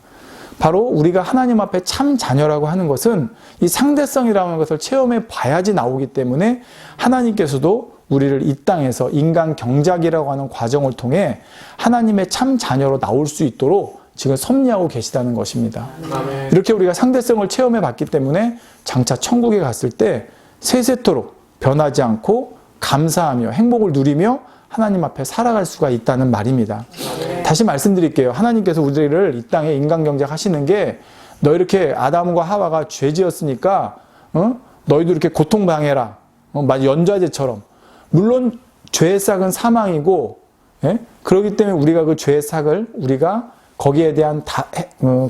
바로 우리가 하나님 앞에 참 자녀라고 하는 것은 이 상대성이라는 것을 체험해 봐야지 나오기 때문에 하나님께서도 우리를 이 땅에서 인간 경작이라고 하는 과정을 통해 하나님의 참 자녀로 나올 수 있도록 지금 섭리하고 계시다는 것입니다. 아멘. 이렇게 우리가 상대성을 체험해 봤기 때문에 장차 천국에 갔을 때 세세토록 변하지 않고 감사하며 행복을 누리며 하나님 앞에 살아갈 수가 있다는 말입니다. 아멘. 다시 말씀드릴게요. 하나님께서 우리를 이 땅에 인간경작 하시는 게 너 이렇게 아담과 하와가 죄 지었으니까 너희도 이렇게 고통당해라. 연좌제처럼. 물론 죄의 싹은 사망이고, 예? 그렇기 때문에 우리가 그 죄의 싹을 우리가 거기에 대한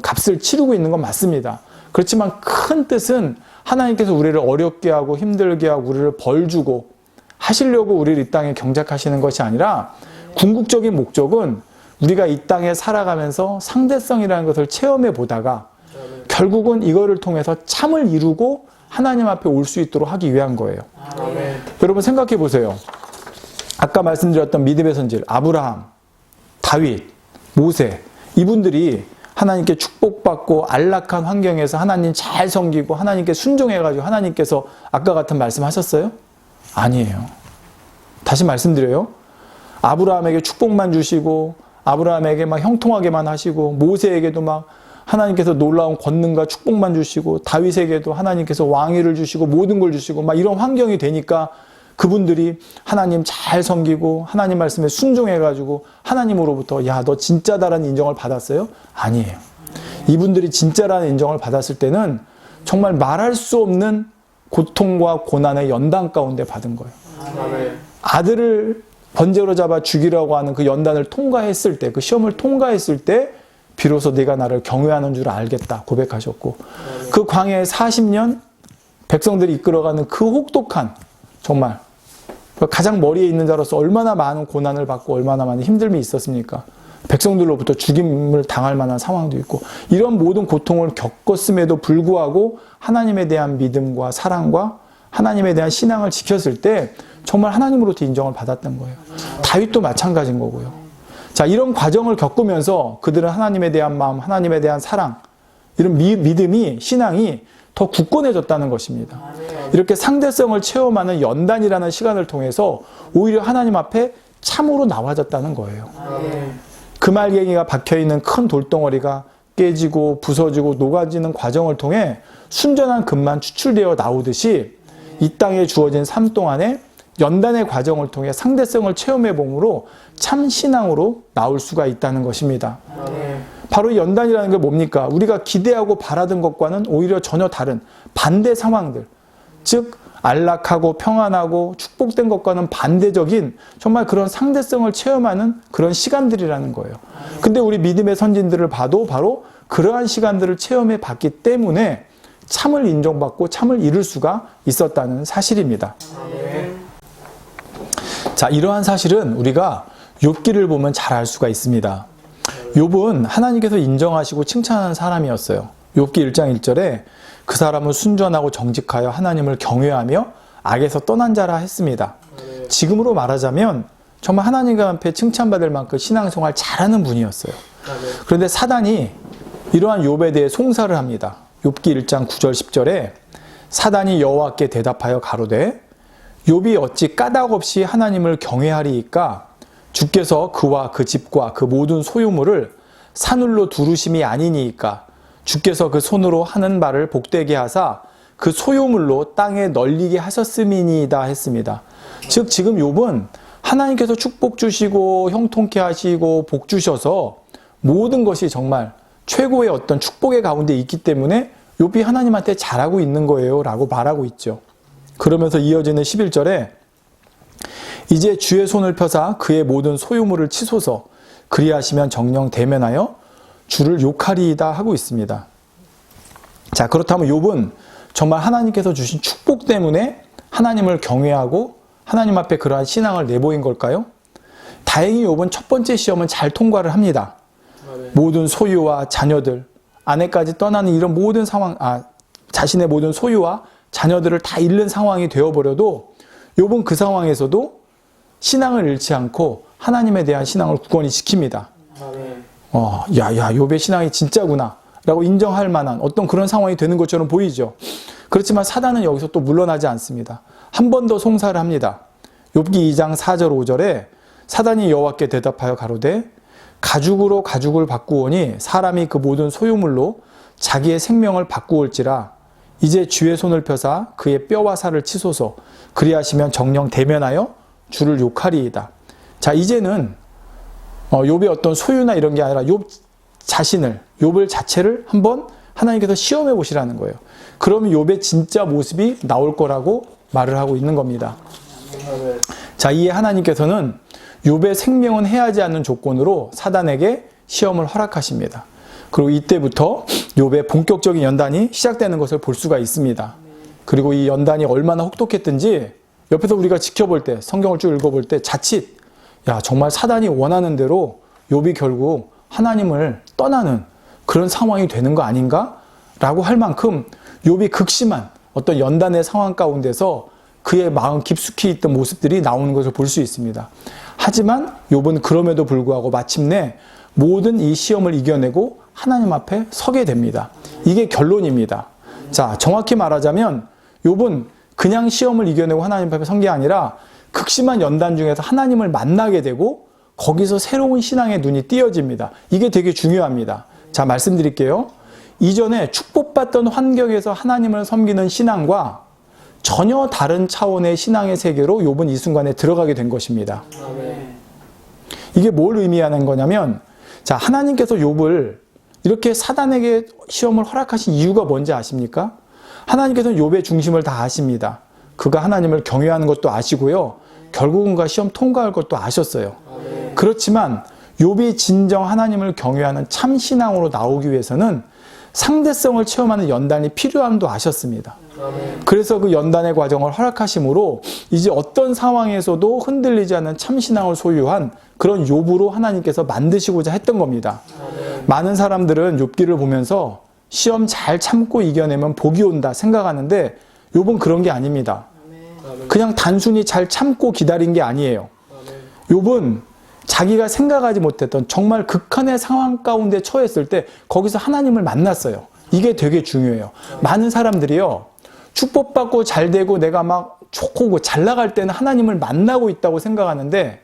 값을 치르고 있는 건 맞습니다. 그렇지만 큰 뜻은 하나님께서 우리를 어렵게 하고 힘들게 하고 우리를 벌 주고 하시려고 우리를 이 땅에 경작하시는 것이 아니라 궁극적인 목적은 우리가 이 땅에 살아가면서 상대성이라는 것을 체험해 보다가 결국은 이거를 통해서 참을 이루고 하나님 앞에 올 수 있도록 하기 위한 거예요. 아멘. 여러분 생각해 보세요. 아까 말씀드렸던 믿음의 선질 아브라함, 다윗, 모세 이분들이 하나님께 축복받고 안락한 환경에서 하나님 잘 섬기고 하나님께 순종해가지고 하나님께서 아까 같은 말씀하셨어요? 아니에요. 다시 말씀드려요. 아브라함에게 축복만 주시고 아브라함에게 막 형통하게만 하시고 모세에게도 막 하나님께서 놀라운 권능과 축복만 주시고 다윗에게도 하나님께서 왕위를 주시고 모든 걸 주시고 막 이런 환경이 되니까 그분들이 하나님 잘 섬기고 하나님 말씀에 순종해가지고 하나님으로부터 야, 너 진짜다라는 인정을 받았어요? 아니에요. 이분들이 진짜라는 인정을 받았을 때는 정말 말할 수 없는 고통과 고난의 연단 가운데 받은 거예요. 아들을 번제로 잡아 죽이려고 하는 그 연단을 통과했을 때, 그 시험을 통과했을 때 비로소 네가 나를 경외하는 줄 알겠다 고백하셨고 그 광야에 40년 백성들이 이끌어가는 그 혹독한 정말 가장 머리에 있는 자로서 얼마나 많은 고난을 받고 얼마나 많은 힘듦이 있었습니까? 백성들로부터 죽임을 당할 만한 상황도 있고 이런 모든 고통을 겪었음에도 불구하고 하나님에 대한 믿음과 사랑과 하나님에 대한 신앙을 지켰을 때 정말 하나님으로부터 인정을 받았던 거예요. 다윗도 마찬가지인 거고요. 자, 이런 과정을 겪으면서 그들은 하나님에 대한 마음, 하나님에 대한 사랑, 이런 믿음이, 신앙이 더 굳건해졌다는 것입니다. 이렇게 상대성을 체험하는 연단이라는 시간을 통해서 오히려 하나님 앞에 참으로 나와졌다는 거예요. 금알갱이가 박혀있는 큰 돌덩어리가 깨지고 부서지고 녹아지는 과정을 통해 순전한 금만 추출되어 나오듯이 이 땅에 주어진 삶 동안에 연단의 과정을 통해 상대성을 체험해 봄으로 참 신앙으로 나올 수가 있다는 것입니다. 바로 연단이라는 게 뭡니까? 우리가 기대하고 바라던 것과는 오히려 전혀 다른 반대 상황들, 즉 안락하고 평안하고 축복된 것과는 반대적인 정말 그런 상대성을 체험하는 그런 시간들이라는 거예요. 근데 우리 믿음의 선진들을 봐도 바로 그러한 시간들을 체험해 봤기 때문에 참을 인정받고 참을 이룰 수가 있었다는 사실입니다. 자, 이러한 사실은 우리가 욥기를 보면 잘 알 수가 있습니다. 욥은 하나님께서 인정하시고 칭찬하는 사람이었어요. 욥기 1장 1절에 그 사람은 순전하고 정직하여 하나님을 경외하며 악에서 떠난 자라 했습니다. 지금으로 말하자면 정말 하나님 앞에 칭찬받을 만큼 신앙생활 잘하는 분이었어요. 그런데 사단이 이러한 욥에 대해 송사를 합니다. 욥기 1장 9절 10절에 사단이 여호와께 대답하여 가로되 욥이 어찌 까닭 없이 하나님을 경외하리이까 주께서 그와 그 집과 그 모든 소유물을 산울로 두르심이 아니니이까 주께서 그 손으로 하는 바를 복되게 하사 그 소유물로 땅에 널리게 하셨음이니이다 했습니다. 즉 지금 욥은 하나님께서 축복 주시고 형통케 하시고 복 주셔서 모든 것이 정말 최고의 어떤 축복의 가운데 있기 때문에 욥이 하나님한테 잘하고 있는 거예요 라고 말하고 있죠. 그러면서 이어지는 11절에 이제 주의 손을 펴사 그의 모든 소유물을 치소서 그리하시면 정령 대면하여 주를 욕하리이다 하고 있습니다. 자, 그렇다면 욥은 정말 하나님께서 주신 축복 때문에 하나님을 경외하고 하나님 앞에 그러한 신앙을 내보인 걸까요? 다행히 욥은 첫 번째 시험은 잘 통과를 합니다. 모든 소유와 자녀들, 아내까지 떠나는 이런 모든 상황, 자신의 모든 소유와 자녀들을 다 잃는 상황이 되어버려도 욥은 그 상황에서도 신앙을 잃지 않고 하나님에 대한 신앙을 굳건히 지킵니다. 욥의 신앙이 진짜구나 라고 인정할 만한 어떤 그런 상황이 되는 것처럼 보이죠. 그렇지만 사단은 여기서 또 물러나지 않습니다. 한 번 더 송사를 합니다. 욥기 2장 4절 5절에 사단이 여호와께 대답하여 가로되 가죽으로 가죽을 바꾸오니 사람이 그 모든 소유물로 자기의 생명을 바꾸올지라 이제 주의 손을 펴사 그의 뼈와 살을 치소서 그리하시면 정령 대면하여 주를 욕하리이다. 자, 이제는 욥의 어떤 소유나 이런 게 아니라 욥 자신을, 욥을 자체를 한번 하나님께서 시험해 보시라는 거예요. 그러면 욥의 진짜 모습이 나올 거라고 말을 하고 있는 겁니다. 자, 이에 하나님께서는 욥의 생명은 해하지 않는 조건으로 사단에게 시험을 허락하십니다. 그리고 이때부터 욥의 본격적인 연단이 시작되는 것을 볼 수가 있습니다. 그리고 이 연단이 얼마나 혹독했든지 옆에서 우리가 지켜볼 때, 성경을 쭉 읽어볼 때 자칫 정말 사단이 원하는 대로 욥이 결국 하나님을 떠나는 그런 상황이 되는 거 아닌가? 라고 할 만큼 욥이 극심한 어떤 연단의 상황 가운데서 그의 마음 깊숙이 있던 모습들이 나오는 것을 볼 수 있습니다. 하지만 욥은 그럼에도 불구하고 마침내 모든 이 시험을 이겨내고 하나님 앞에 서게 됩니다. 이게 결론입니다. 자, 정확히 말하자면 욥은 그냥 시험을 이겨내고 하나님 앞에 선 게 아니라 극심한 연단 중에서 하나님을 만나게 되고 거기서 새로운 신앙의 눈이 띄어집니다. 이게 되게 중요합니다. 자, 말씀드릴게요. 이전에 축복받던 환경에서 하나님을 섬기는 신앙과 전혀 다른 차원의 신앙의 세계로 욥은 이 순간에 들어가게 된 것입니다. 이게 뭘 의미하는 거냐면, 자, 하나님께서 욥을 이렇게 사단에게 시험을 허락하신 이유가 뭔지 아십니까? 하나님께서는 욥의 중심을 다 아십니다. 그가 하나님을 경외하는 것도 아시고요. 결국은 그 시험 통과할 것도 아셨어요. 그렇지만 욥이 진정 하나님을 경외하는 참 신앙으로 나오기 위해서는 상대성을 체험하는 연단이 필요함도 아셨습니다. 그래서 그 연단의 과정을 허락하심으로 이제 어떤 상황에서도 흔들리지 않는 참신앙을 소유한 그런 욥으로 하나님께서 만드시고자 했던 겁니다. 많은 사람들은 욥기를 보면서 시험 잘 참고 이겨내면 복이 온다 생각하는데 욥은 그런 게 아닙니다. 그냥 단순히 잘 참고 기다린 게 아니에요. 욥은 자기가 생각하지 못했던 정말 극한의 상황 가운데 처했을 때 거기서 하나님을 만났어요. 이게 되게 중요해요. 많은 사람들이요, 축복받고 잘 되고 내가 막 좋고 잘 나갈 때는 하나님을 만나고 있다고 생각하는데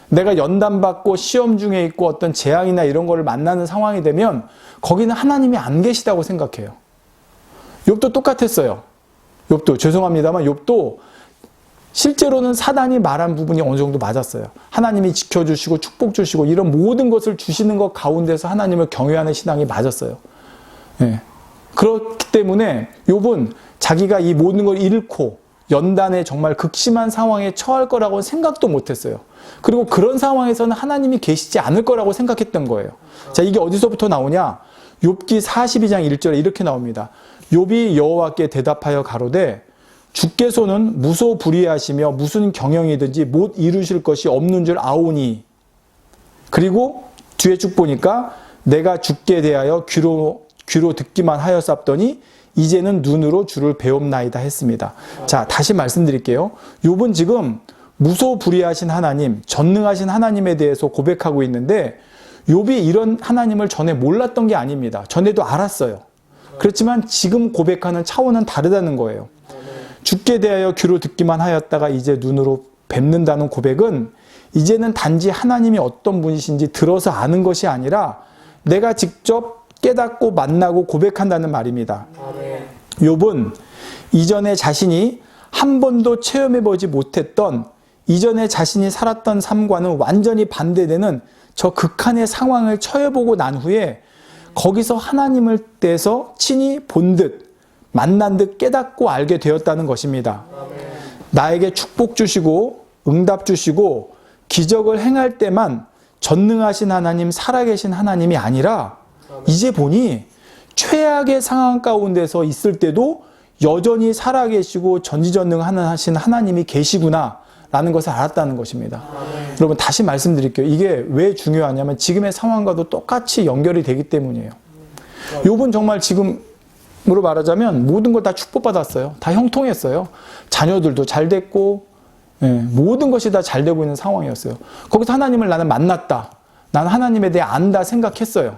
내가 연단받고 시험 중에 있고 어떤 재앙이나 이런 거를 만나는 상황이 되면 거기는 하나님이 안 계시다고 생각해요. 욥도 똑같았어요. 욥도 죄송합니다만 욥도 실제로는 사단이 말한 부분이 어느 정도 맞았어요. 하나님이 지켜주시고 축복 주시고 이런 모든 것을 주시는 것 가운데서 하나님을 경외하는 신앙이 맞았어요. 예. 그렇기 때문에 욥은 자기가 이 모든 걸 잃고 연단에 정말 극심한 상황에 처할 거라고 생각도 못했어요. 그리고 그런 상황에서는 하나님이 계시지 않을 거라고 생각했던 거예요. 자, 이게 어디서부터 나오냐? 욥기 42장 1절에 이렇게 나옵니다. 욥이 여호와께 대답하여 가로되 주께서는 무소불위하시며 무슨 경영이든지 못 이루실 것이 없는 줄 아오니. 그리고 뒤에 쭉 보니까 내가 주께 대하여 귀로 듣기만 하였사더니 이제는 눈으로 주를 배움나이다 했습니다. 자, 다시 말씀드릴게요. 욥은 지금 무소불위하신 하나님, 전능하신 하나님에 대해서 고백하고 있는데 욥이 이런 하나님을 전에 몰랐던 게 아닙니다. 전에도 알았어요. 그렇지만 지금 고백하는 차원은 다르다는 거예요. 주께 대하여 귀로 듣기만 하였다가 이제 눈으로 뵙는다는 고백은 이제는 단지 하나님이 어떤 분이신지 들어서 아는 것이 아니라 내가 직접 깨닫고 만나고 고백한다는 말입니다. 욥은 이전에 자신이 한 번도 체험해보지 못했던 이전에 자신이 살았던 삶과는 완전히 반대되는 저 극한의 상황을 처해보고 난 후에 거기서 하나님을 대해서 친히 본 듯, 만난 듯 깨닫고 알게 되었다는 것입니다. 나에게 축복 주시고 응답 주시고 기적을 행할 때만 전능하신 하나님, 살아계신 하나님이 아니라 이제 보니 최악의 상황 가운데서 있을 때도 여전히 살아계시고 전지전능하신 하나님이 계시구나 라는 것을 알았다는 것입니다. 여러분 다시 말씀드릴게요. 이게 왜 중요하냐면 지금의 상황과도 똑같이 연결이 되기 때문이에요. 욥은 정말 지금으로 말하자면 모든 걸 다 축복받았어요. 다 형통했어요. 자녀들도 잘 됐고 모든 것이 다 잘 되고 있는 상황이었어요. 거기서 하나님을 나는 만났다. 나는 하나님에 대해 안다 생각했어요.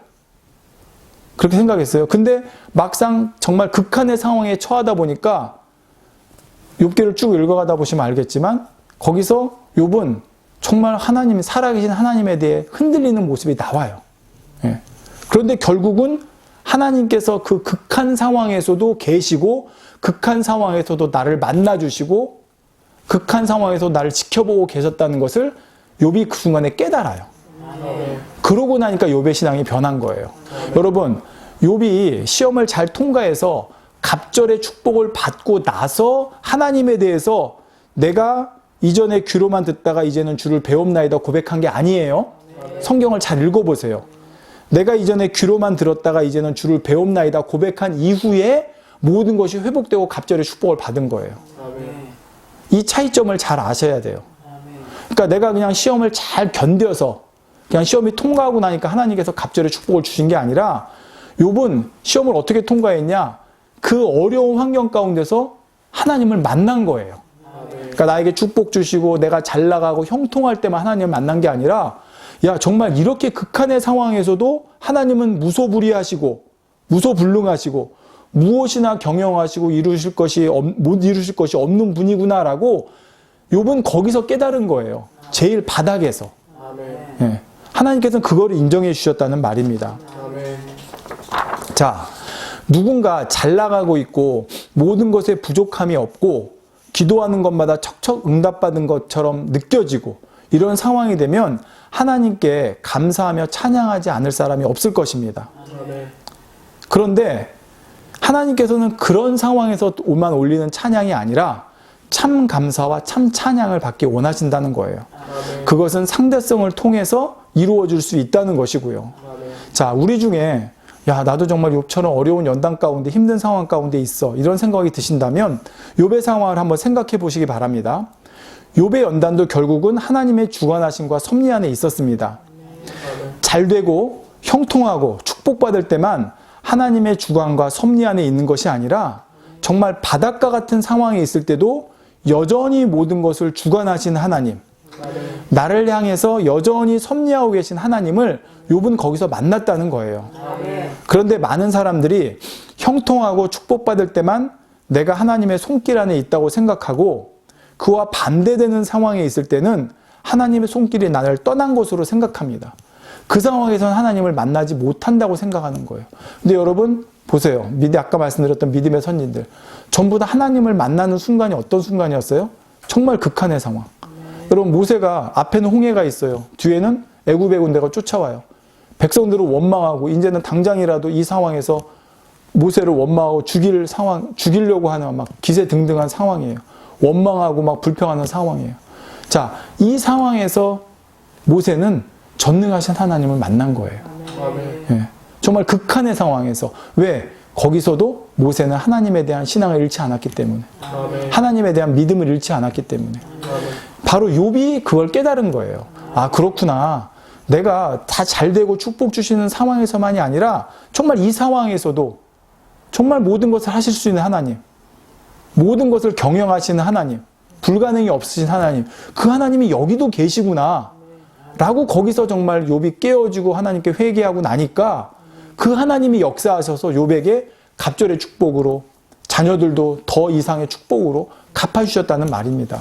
그렇게 생각했어요. 근데 막상 정말 극한의 상황에 처하다 보니까 욥기를 쭉 읽어가다 보시면 알겠지만 거기서 욥은 정말 하나님이 살아계신 하나님에 대해 흔들리는 모습이 나와요. 그런데 결국은 하나님께서 그 극한 상황에서도 계시고 극한 상황에서도 나를 만나주시고 극한 상황에서 나를 지켜보고 계셨다는 것을 욥이 그 순간에 깨달아요. 그러고 나니까 욥의 신앙이 변한 거예요. 여러분, 욥이 시험을 잘 통과해서 갑절의 축복을 받고 나서 하나님에 대해서 내가 이전에 귀로만 듣다가 이제는 주를 배움나이다 고백한 게 아니에요. 성경을 잘 읽어보세요. 내가 이전에 귀로만 들었다가 이제는 주를 배움나이다 고백한 이후에 모든 것이 회복되고 갑절의 축복을 받은 거예요. 이 차이점을 잘 아셔야 돼요. 그러니까 내가 그냥 시험을 잘 견뎌서 그냥 시험이 통과하고 나니까 하나님께서 갑절의 축복을 주신 게 아니라 욥은 시험을 어떻게 통과했냐? 그 어려운 환경 가운데서 하나님을 만난 거예요. 그러니까 나에게 축복 주시고 내가 잘 나가고 형통할 때만 하나님을 만난 게 아니라 야 정말 이렇게 극한의 상황에서도 하나님은 무소불위하시고 무소불능하시고 무엇이나 경영하시고 못 이루실 것이 없는 분이구나라고 욥은 거기서 깨달은 거예요. 제일 바닥에서. 네. 하나님께서는 그거를 인정해 주셨다는 말입니다. 자, 누군가 잘 나가고 있고 모든 것에 부족함이 없고 기도하는 것마다 척척 응답받은 것처럼 느껴지고 이런 상황이 되면 하나님께 감사하며 찬양하지 않을 사람이 없을 것입니다. 그런데 하나님께서는 그런 상황에서만 올리는 찬양이 아니라 참 감사와 참 찬양을 받기 원하신다는 거예요. 그것은 상대성을 통해서 이루어질 수 있다는 것이고요. 자, 우리 중에 야 나도 정말 욥처럼 어려운 연단 가운데 힘든 상황 가운데 있어 이런 생각이 드신다면 욥의 상황을 한번 생각해 보시기 바랍니다. 욥의 연단도 결국은 하나님의 주관하심과 섭리 안에 있었습니다. 잘 되고 형통하고 축복받을 때만 하나님의 주관과 섭리 안에 있는 것이 아니라 정말 바닷가 같은 상황에 있을 때도 여전히 모든 것을 주관하신 하나님, 나를 향해서 여전히 섭리하고 계신 하나님을 욥은 거기서 만났다는 거예요. 그런데 많은 사람들이 형통하고 축복받을 때만 내가 하나님의 손길 안에 있다고 생각하고 그와 반대되는 상황에 있을 때는 하나님의 손길이 나를 떠난 것으로 생각합니다. 그 상황에서는 하나님을 만나지 못한다고 생각하는 거예요. 근데 여러분 보세요. 아까 말씀드렸던 믿음의 선진들 전부 다 하나님을 만나는 순간이 어떤 순간이었어요? 정말 극한의 상황. 여러분 모세가 앞에는 홍해가 있어요. 뒤에는 애굽의 군대가 쫓아와요. 백성들을 원망하고 이제는 당장이라도 이 상황에서 모세를 원망하고 죽이려고 하는 막 기세등등한 상황이에요. 원망하고 막 불평하는 상황이에요. 자, 이 상황에서 모세는 전능하신 하나님을 만난 거예요. 예, 정말 극한의 상황에서. 왜? 거기서도 모세는 하나님에 대한 신앙을 잃지 않았기 때문에. 하나님에 대한 믿음을 잃지 않았기 때문에. 바로 욥이 그걸 깨달은 거예요. 아, 그렇구나. 내가 다 잘되고 축복 주시는 상황에서만이 아니라 정말 이 상황에서도 정말 모든 것을 하실 수 있는 하나님, 모든 것을 경영하시는 하나님, 불가능이 없으신 하나님, 그 하나님이 여기도 계시구나 라고 거기서 정말 욥이 깨어지고 하나님께 회개하고 나니까 그 하나님이 역사하셔서 욥에게 갑절의 축복으로 자녀들도 더 이상의 축복으로 갚아주셨다는 말입니다.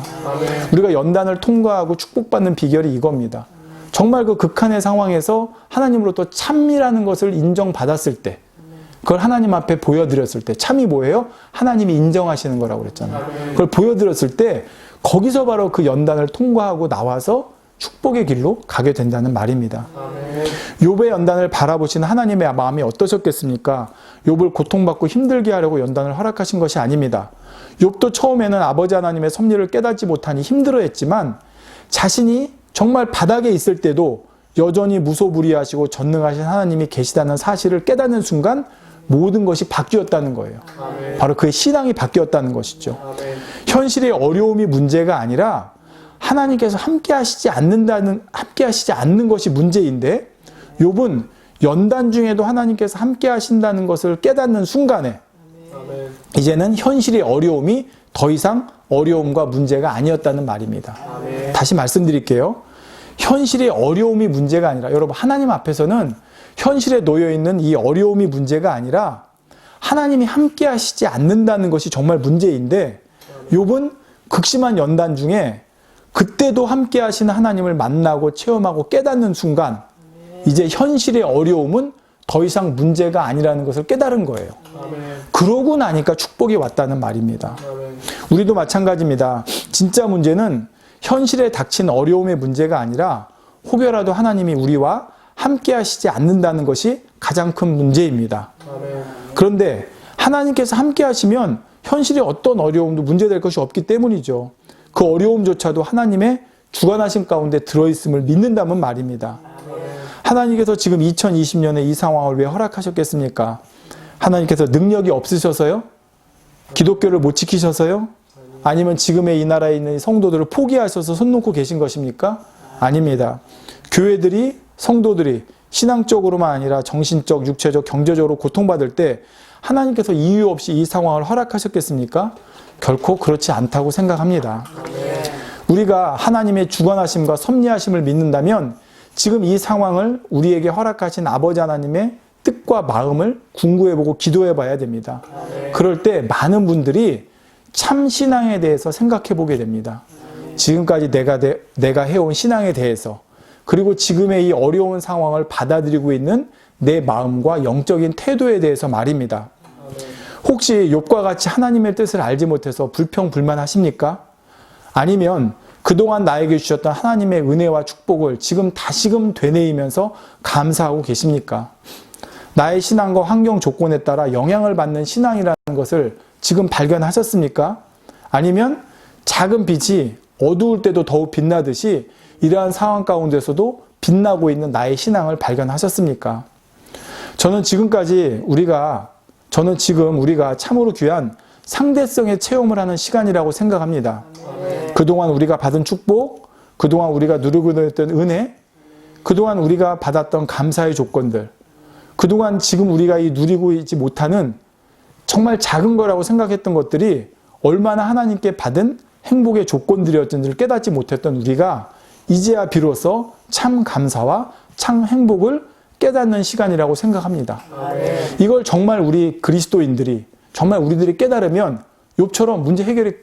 우리가 연단을 통과하고 축복받는 비결이 이겁니다. 정말 그 극한의 상황에서 하나님으로부터 참이라는 것을 인정받았을 때, 그걸 하나님 앞에 보여드렸을 때, 참이 뭐예요? 하나님이 인정하시는 거라고 그랬잖아요. 그걸 보여드렸을 때 거기서 바로 그 연단을 통과하고 나와서 축복의 길로 가게 된다는 말입니다. 욥의 연단을 바라보신 하나님의 마음이 어떠셨겠습니까? 욥을 고통받고 힘들게 하려고 연단을 허락하신 것이 아닙니다. 욥도 처음에는 아버지 하나님의 섭리를 깨닫지 못하니 힘들어했지만 자신이 정말 바닥에 있을 때도 여전히 무소불위하시고 전능하신 하나님이 계시다는 사실을 깨닫는 순간 모든 것이 바뀌었다는 거예요. 아멘. 바로 그의 신앙이 바뀌었다는 것이죠. 아멘. 현실의 어려움이 문제가 아니라 하나님께서 함께 하시지 않는 것이 문제인데, 욥은 연단 중에도 하나님께서 함께 하신다는 것을 깨닫는 순간에 아멘. 이제는 현실의 어려움이 더 이상 어려움과 문제가 아니었다는 말입니다. 아멘. 다시 말씀드릴게요. 현실의 어려움이 문제가 아니라, 여러분, 하나님 앞에서는 현실에 놓여있는 이 어려움이 문제가 아니라 하나님이 함께 하시지 않는다는 것이 정말 문제인데, 욥은 극심한 연단 중에 그때도 함께 하시는 하나님을 만나고 체험하고 깨닫는 순간 이제 현실의 어려움은 더 이상 문제가 아니라는 것을 깨달은 거예요. 그러고 나니까 축복이 왔다는 말입니다. 우리도 마찬가지입니다. 진짜 문제는 현실에 닥친 어려움의 문제가 아니라 혹여라도 하나님이 우리와 함께 하시지 않는다는 것이 가장 큰 문제입니다. 그런데 하나님께서 함께 하시면 현실의 어떤 어려움도 문제될 것이 없기 때문이죠. 그 어려움조차도 하나님의 주관하심 가운데 들어있음을 믿는다면 말입니다. 하나님께서 지금 2020년에 이 상황을 왜 허락하셨겠습니까? 하나님께서 능력이 없으셔서요? 기독교를 못 지키셔서요? 아니면 지금의 이 나라에 있는 성도들을 포기하셔서 손 놓고 계신 것입니까? 아닙니다. 교회들이, 성도들이 신앙적으로만 아니라 정신적, 육체적, 경제적으로 고통받을 때 하나님께서 이유 없이 이 상황을 허락하셨겠습니까? 결코 그렇지 않다고 생각합니다. 우리가 하나님의 주관하심과 섭리하심을 믿는다면 지금 이 상황을 우리에게 허락하신 아버지 하나님의 뜻과 마음을 궁구해보고 기도해봐야 됩니다. 그럴 때 많은 분들이 참 신앙에 대해서 생각해보게 됩니다. 지금까지 내가 해온 신앙에 대해서, 그리고 지금의 이 어려운 상황을 받아들이고 있는 내 마음과 영적인 태도에 대해서 말입니다. 혹시 욥과 같이 하나님의 뜻을 알지 못해서 불평불만하십니까? 아니면 그동안 나에게 주셨던 하나님의 은혜와 축복을 지금 다시금 되뇌이면서 감사하고 계십니까? 나의 신앙과 환경 조건에 따라 영향을 받는 신앙이라는 것을 지금 발견하셨습니까? 아니면 작은 빛이 어두울 때도 더욱 빛나듯이 이러한 상황 가운데서도 빛나고 있는 나의 신앙을 발견하셨습니까? 저는 지금 우리가 참으로 귀한 상대성의 체험을 하는 시간이라고 생각합니다. 그동안 우리가 받은 축복, 그동안 우리가 누리고 있던 은혜, 그동안 우리가 받았던 감사의 조건들, 그동안 지금 우리가 누리고 있지 못하는 정말 작은 거라고 생각했던 것들이 얼마나 하나님께 받은 행복의 조건들이었는지를 깨닫지 못했던 우리가 이제야 비로소 참 감사와 참 행복을 깨닫는 시간이라고 생각합니다. 이걸 정말 우리 그리스도인들이, 정말 우리들이 깨달으면 욥처럼 문제 해결의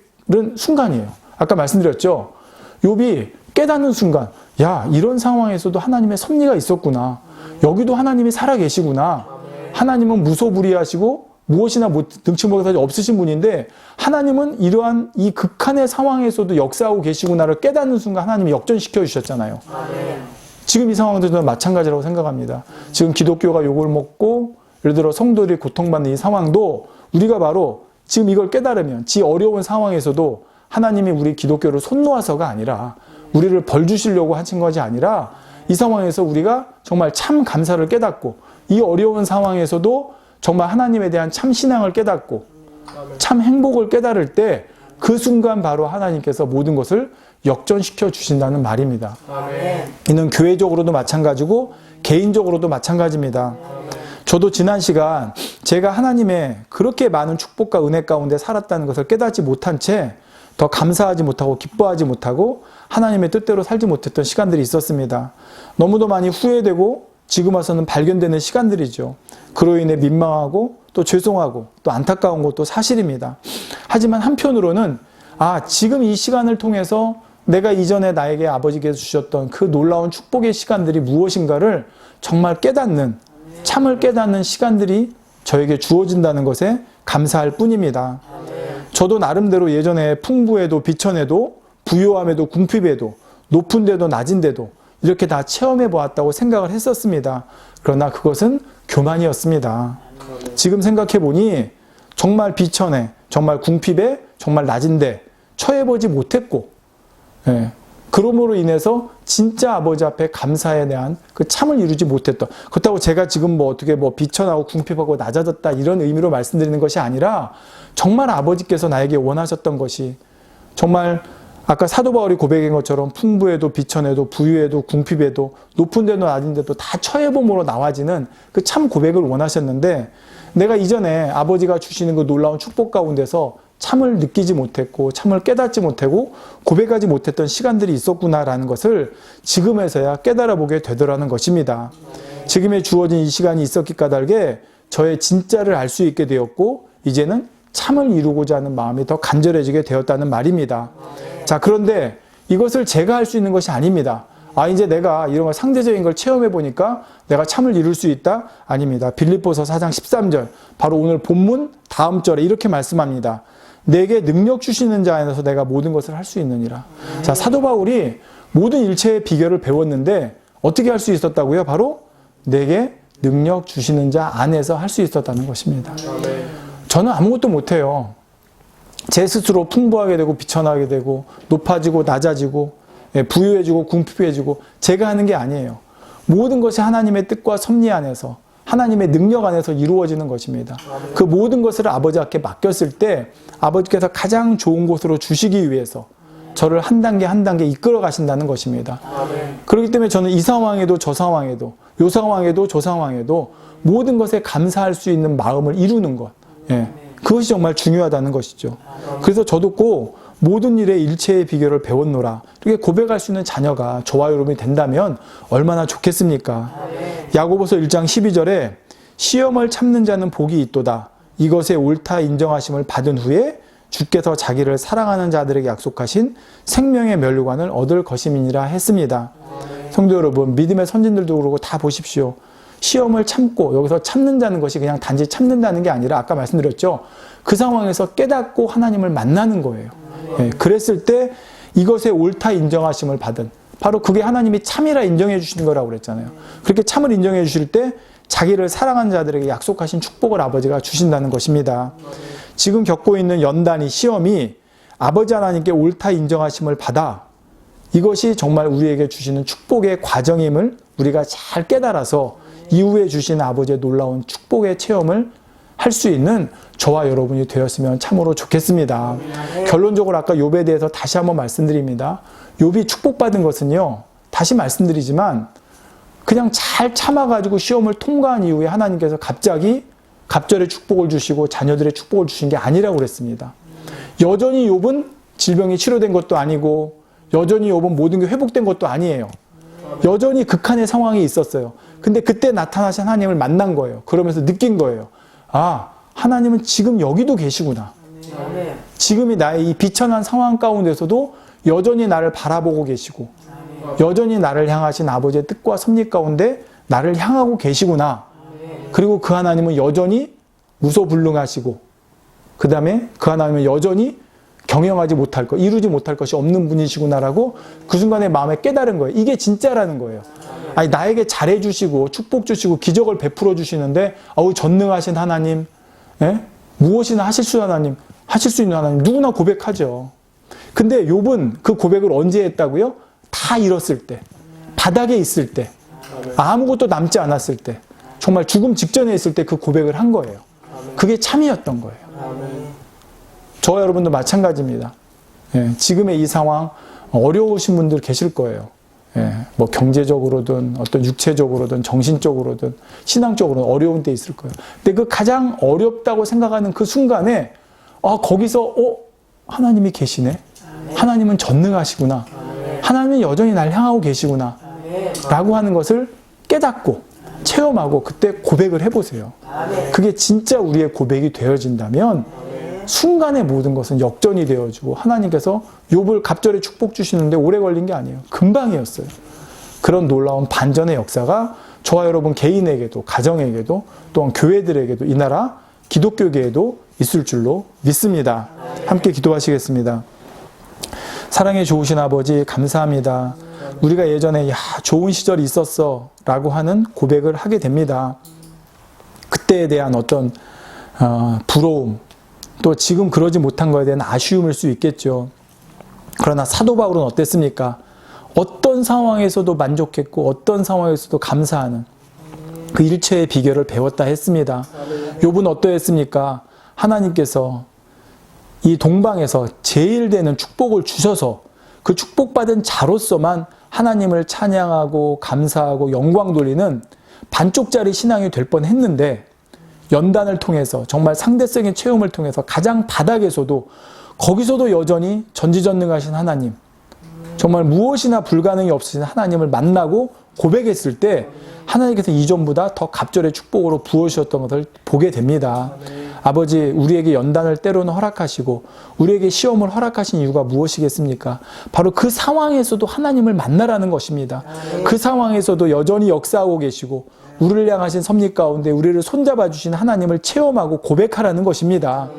순간이에요. 아까 말씀드렸죠. 욥이 깨닫는 순간, 야, 이런 상황에서도 하나님의 섭리가 있었구나. 여기도 하나님이 살아계시구나. 하나님은 무소불위하시고 무엇이나 능치 못하지 없으신 분인데 하나님은 이러한 이 극한의 상황에서도 역사하고 계시구나를 깨닫는 순간 하나님이 역전시켜 주셨잖아요. 지금 이 상황도 저는 마찬가지라고 생각합니다. 지금 기독교가 욕을 먹고 예를 들어 성도들이 고통받는 이 상황도 우리가 바로 지금 이걸 깨달으면 지 어려운 상황에서도 하나님이 우리 기독교를 손 놓아서가 아니라 우리를 벌 주시려고 하신 것이 아니라 이 상황에서 우리가 정말 참 감사를 깨닫고 이 어려운 상황에서도 정말 하나님에 대한 참 신앙을 깨닫고 참 행복을 깨달을 때 그 순간 바로 하나님께서 모든 것을 역전시켜 주신다는 말입니다. 이는 교회적으로도 마찬가지고 개인적으로도 마찬가지입니다. 저도 지난 시간 제가 하나님의 그렇게 많은 축복과 은혜 가운데 살았다는 것을 깨닫지 못한 채 더 감사하지 못하고 기뻐하지 못하고 하나님의 뜻대로 살지 못했던 시간들이 있었습니다. 너무도 많이 후회되고 지금 와서는 발견되는 시간들이죠. 그로 인해 민망하고 또 죄송하고 또 안타까운 것도 사실입니다. 하지만 한편으로는 지금 이 시간을 통해서 내가 이전에 나에게 아버지께서 주셨던 그 놀라운 축복의 시간들이 무엇인가를 정말 깨닫는, 참을 깨닫는 시간들이 저에게 주어진다는 것에 감사할 뿐입니다. 저도 나름대로 예전에 풍부에도 비천에도 부요함에도 궁핍에도 높은데도 낮은데도 이렇게 다 체험해 보았다고 생각을 했었습니다. 그러나 그것은 교만이었습니다. 지금 생각해 보니 정말 비천에, 정말 궁핍에, 정말 낮은데 처해보지 못했고, 그러므로 인해서 진짜 아버지 앞에 감사에 대한 그 참을 이루지 못했던, 그렇다고 제가 지금 뭐 어떻게 뭐 비천하고 궁핍하고 낮아졌다 이런 의미로 말씀드리는 것이 아니라 정말 아버지께서 나에게 원하셨던 것이 정말 아까 사도 바울이 고백한 것처럼 풍부에도 비천에도 부유에도 궁핍에도 높은 데도 낮은 데도 다 처해봄으로 나와지는 그 참 고백을 원하셨는데, 내가 이전에 아버지가 주시는 그 놀라운 축복 가운데서 참을 느끼지 못했고 참을 깨닫지 못하고 고백하지 못했던 시간들이 있었구나라는 것을 지금에서야 깨달아보게 되더라는 것입니다. 지금에 주어진 이 시간이 있었기 까닭에 저의 진짜를 알 수 있게 되었고 이제는 참을 이루고자 하는 마음이 더 간절해지게 되었다는 말입니다. 자, 그런데 이것을 제가 할 수 있는 것이 아닙니다. 이제 내가 이런 걸 상대적인 걸 체험해 보니까 내가 참을 이룰 수 있다? 아닙니다. 빌립보서 4장 13절, 바로 오늘 본문 다음 절에 이렇게 말씀합니다. 내게 능력 주시는 자 안에서 내가 모든 것을 할 수 있느니라. 자, 사도 바울이 모든 일체의 비결을 배웠는데 어떻게 할 수 있었다고요? 바로 내게 능력 주시는 자 안에서 할 수 있었다는 것입니다. 저는 아무것도 못해요. 제 스스로 풍부하게 되고 비천하게 되고 높아지고 낮아지고 부유해지고 궁핍해지고 제가 하는 게 아니에요. 모든 것이 하나님의 뜻과 섭리 안에서 하나님의 능력 안에서 이루어지는 것입니다. 그 모든 것을 아버지 앞에 맡겼을 때 아버지께서 가장 좋은 곳으로 주시기 위해서 저를 한 단계 한 단계 이끌어 가신다는 것입니다. 그렇기 때문에 저는 이 상황에도 저 상황에도 요 상황에도 저 상황에도 모든 것에 감사할 수 있는 마음을 이루는 것, 그것이 정말 중요하다는 것이죠. 그래서 저도 꼭 모든 일의 일체의 비결을 배웠노라, 이렇게 고백할 수 있는 자녀가 저와 여러분이 된다면 얼마나 좋겠습니까? 야고보서 1장 12절에 시험을 참는 자는 복이 있도다. 이것에 옳다 인정하심을 받은 후에 주께서 자기를 사랑하는 자들에게 약속하신 생명의 멸류관을 얻을 것임이니라 했습니다. 성도 여러분, 믿음의 선진들도 그러고 다 보십시오. 시험을 참고, 여기서 참는 자는 것이 그냥 단지 참는다는 게 아니라 아까 말씀드렸죠. 그 상황에서 깨닫고 하나님을 만나는 거예요. 그랬을 때 이것에 옳다 인정하심을 받은, 바로 그게 하나님이 참이라 인정해 주시는 거라고 그랬잖아요. 그렇게 참을 인정해 주실 때 자기를 사랑하는 자들에게 약속하신 축복을 아버지가 주신다는 것입니다. 지금 겪고 있는 연단이, 시험이 아버지 하나님께 옳다 인정하심을 받아 이것이 정말 우리에게 주시는 축복의 과정임을 우리가 잘 깨달아서 이후에 주시는 아버지의 놀라운 축복의 체험을 할 수 있는 저와 여러분이 되었으면 참으로 좋겠습니다. 결론적으로 아까 욥에 대해서 다시 한번 말씀드립니다. 욥이 축복받은 것은요, 다시 말씀드리지만 그냥 잘 참아가지고 시험을 통과한 이후에 하나님께서 갑자기 갑절의 축복을 주시고 자녀들의 축복을 주신 게 아니라고 그랬습니다. 여전히 욥은 질병이 치료된 것도 아니고 여전히 욥은 모든 게 회복된 것도 아니에요. 여전히 극한의 상황이 있었어요. 근데 그때 나타나신 하나님을 만난 거예요. 그러면서 느낀 거예요. 하나님은 지금 여기도 계시구나. 지금이 나의 이 비천한 상황 가운데서도 여전히 나를 바라보고 계시고 여전히 나를 향하신 아버지의 뜻과 섭리 가운데 나를 향하고 계시구나. 그리고 그 하나님은 여전히 무소불능하시고 그 다음에 그 하나님은 여전히 경영하지 못할 것, 이루지 못할 것이 없는 분이시구나라고 그 순간에 마음에 깨달은 거예요. 이게 진짜라는 거예요. 아니, 나에게 잘해주시고 축복 주시고 기적을 베풀어 주시는데 전능하신 하나님, 무엇이나 하실 수 있는 하나님 누구나 고백하죠. 근데 욥은 그 고백을 언제 했다고요? 다 잃었을 때, 바닥에 있을 때, 아무것도 남지 않았을 때, 정말 죽음 직전에 있을 때 그 고백을 한 거예요. 그게 참이었던 거예요. 저와 여러분도 마찬가지입니다. 지금의 이 상황 어려우신 분들 계실 거예요. 뭐 경제적으로든 어떤 육체적으로든 정신적으로든 신앙적으로든 어려운 때 있을 거예요. 근데 그 가장 어렵다고 생각하는 그 순간에 거기서 하나님이 계시네. 하나님은 전능하시구나. 하나님은 여전히 날 향하고 계시구나. 라고 하는 것을 깨닫고 체험하고 그때 고백을 해보세요. 그게 진짜 우리의 고백이 되어진다면 순간의 모든 것은 역전이 되어지고 하나님께서 욥을 갑절에 축복 주시는데 오래 걸린 게 아니에요. 금방이었어요. 그런 놀라운 반전의 역사가 저와 여러분 개인에게도 가정에게도 또한 교회들에게도 이 나라 기독교계에도 있을 줄로 믿습니다. 함께 기도하시겠습니다. 사랑의 좋으신 아버지 감사합니다. 우리가 예전에 야 좋은 시절이 있었어 라고 하는 고백을 하게 됩니다. 그때에 대한 어떤 부러움, 또 지금 그러지 못한 것에 대한 아쉬움일 수 있겠죠. 그러나 사도 바울은 어땠습니까? 어떤 상황에서도 만족했고 어떤 상황에서도 감사하는 그 일체의 비결을 배웠다 했습니다. 욥은 어떠했습니까? 하나님께서 이 동방에서 제일 되는 축복을 주셔서 그 축복받은 자로서만 하나님을 찬양하고 감사하고 영광 돌리는 반쪽짜리 신앙이 될 뻔했는데, 연단을 통해서 정말 상대적인 체험을 통해서 가장 바닥에서도 거기서도 여전히 전지전능하신 하나님, 정말 무엇이나 불가능이 없으신 하나님을 만나고 고백했을 때 하나님께서 이전보다 더 갑절의 축복으로 부어주셨던 것을 보게 됩니다. 아버지, 우리에게 연단을 때로는 허락하시고 우리에게 시험을 허락하신 이유가 무엇이겠습니까? 바로 그 상황에서도 하나님을 만나라는 것입니다. 그 상황에서도 여전히 역사하고 계시고 우리를 향하신 섭리 가운데 우리를 손잡아 주신 하나님을 체험하고 고백하라는 것입니다.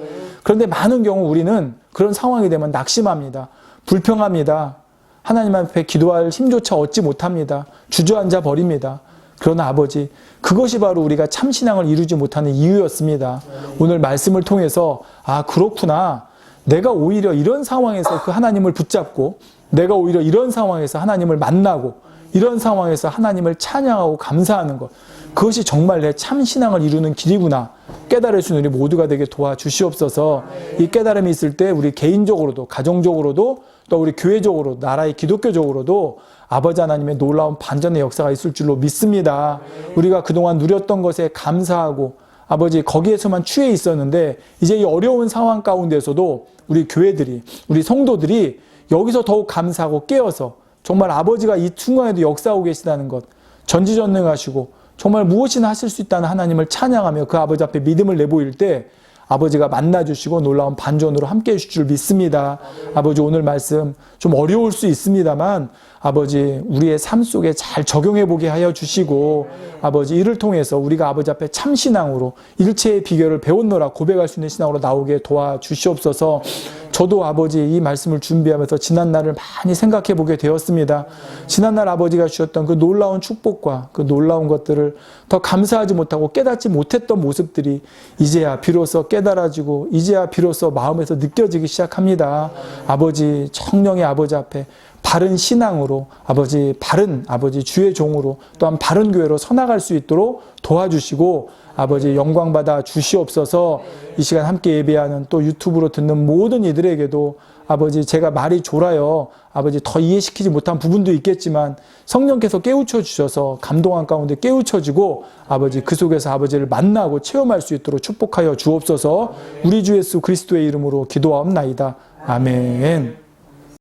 그런데 많은 경우 우리는 그런 상황이 되면 낙심합니다. 불평합니다. 하나님 앞에 기도할 힘조차 얻지 못합니다. 주저앉아 버립니다. 그러나 아버지, 그것이 바로 우리가 참신앙을 이루지 못하는 이유였습니다. 오늘 말씀을 통해서 아 그렇구나, 내가 오히려 이런 상황에서 그 하나님을 붙잡고, 내가 오히려 이런 상황에서 하나님을 만나고, 이런 상황에서 하나님을 찬양하고 감사하는 것, 그것이 정말 내 참신앙을 이루는 길이구나 깨달을 수 있는 우리 모두가 되게 도와주시옵소서. 이 깨달음이 있을 때 우리 개인적으로도 가정적으로도 또 우리 교회적으로 나라의 기독교적으로도 아버지 하나님의 놀라운 반전의 역사가 있을 줄로 믿습니다. 우리가 그동안 누렸던 것에 감사하고 아버지 거기에서만 취해 있었는데 이제 이 어려운 상황 가운데서도 우리 교회들이, 우리 성도들이 여기서 더욱 감사하고 깨어서 정말 아버지가 이 순간에도 역사하고 계시다는 것, 전지전능하시고 정말 무엇이나 하실 수 있다는 하나님을 찬양하며 그 아버지 앞에 믿음을 내보일 때 아버지가 만나주시고 놀라운 반전으로 함께해 주실 줄 믿습니다. 아버지, 오늘 말씀 좀 어려울 수 있습니다만 아버지 우리의 삶 속에 잘 적용해 보게 하여 주시고 아버지 이를 통해서 우리가 아버지 앞에 참신앙으로 일체의 비결을 배웠노라 고백할 수 있는 신앙으로 나오게 도와주시옵소서. 저도 아버지 이 말씀을 준비하면서 지난날을 많이 생각해 보게 되었습니다. 지난날 아버지가 주셨던 그 놀라운 축복과 그 놀라운 것들을 더 감사하지 못하고 깨닫지 못했던 모습들이 이제야 비로소 깨달아지고 이제야 비로소 마음에서 느껴지기 시작합니다. 아버지, 성령의 아버지 앞에 바른 신앙으로 아버지, 바른 아버지 주의 종으로 또한 바른 교회로 서나갈 수 있도록 도와주시고 아버지 영광 받아 주시옵소서. 이 시간 함께 예배하는 또 유튜브로 듣는 모든 이들에게도 아버지 제가 말이 졸아요 아버지 더 이해시키지 못한 부분도 있겠지만 성령께서 깨우쳐 주셔서 감동한 가운데 깨우쳐지고 아버지 그 속에서 아버지를 만나고 체험할 수 있도록 축복하여 주옵소서. 우리 주 예수 그리스도의 이름으로 기도하옵나이다. 아멘.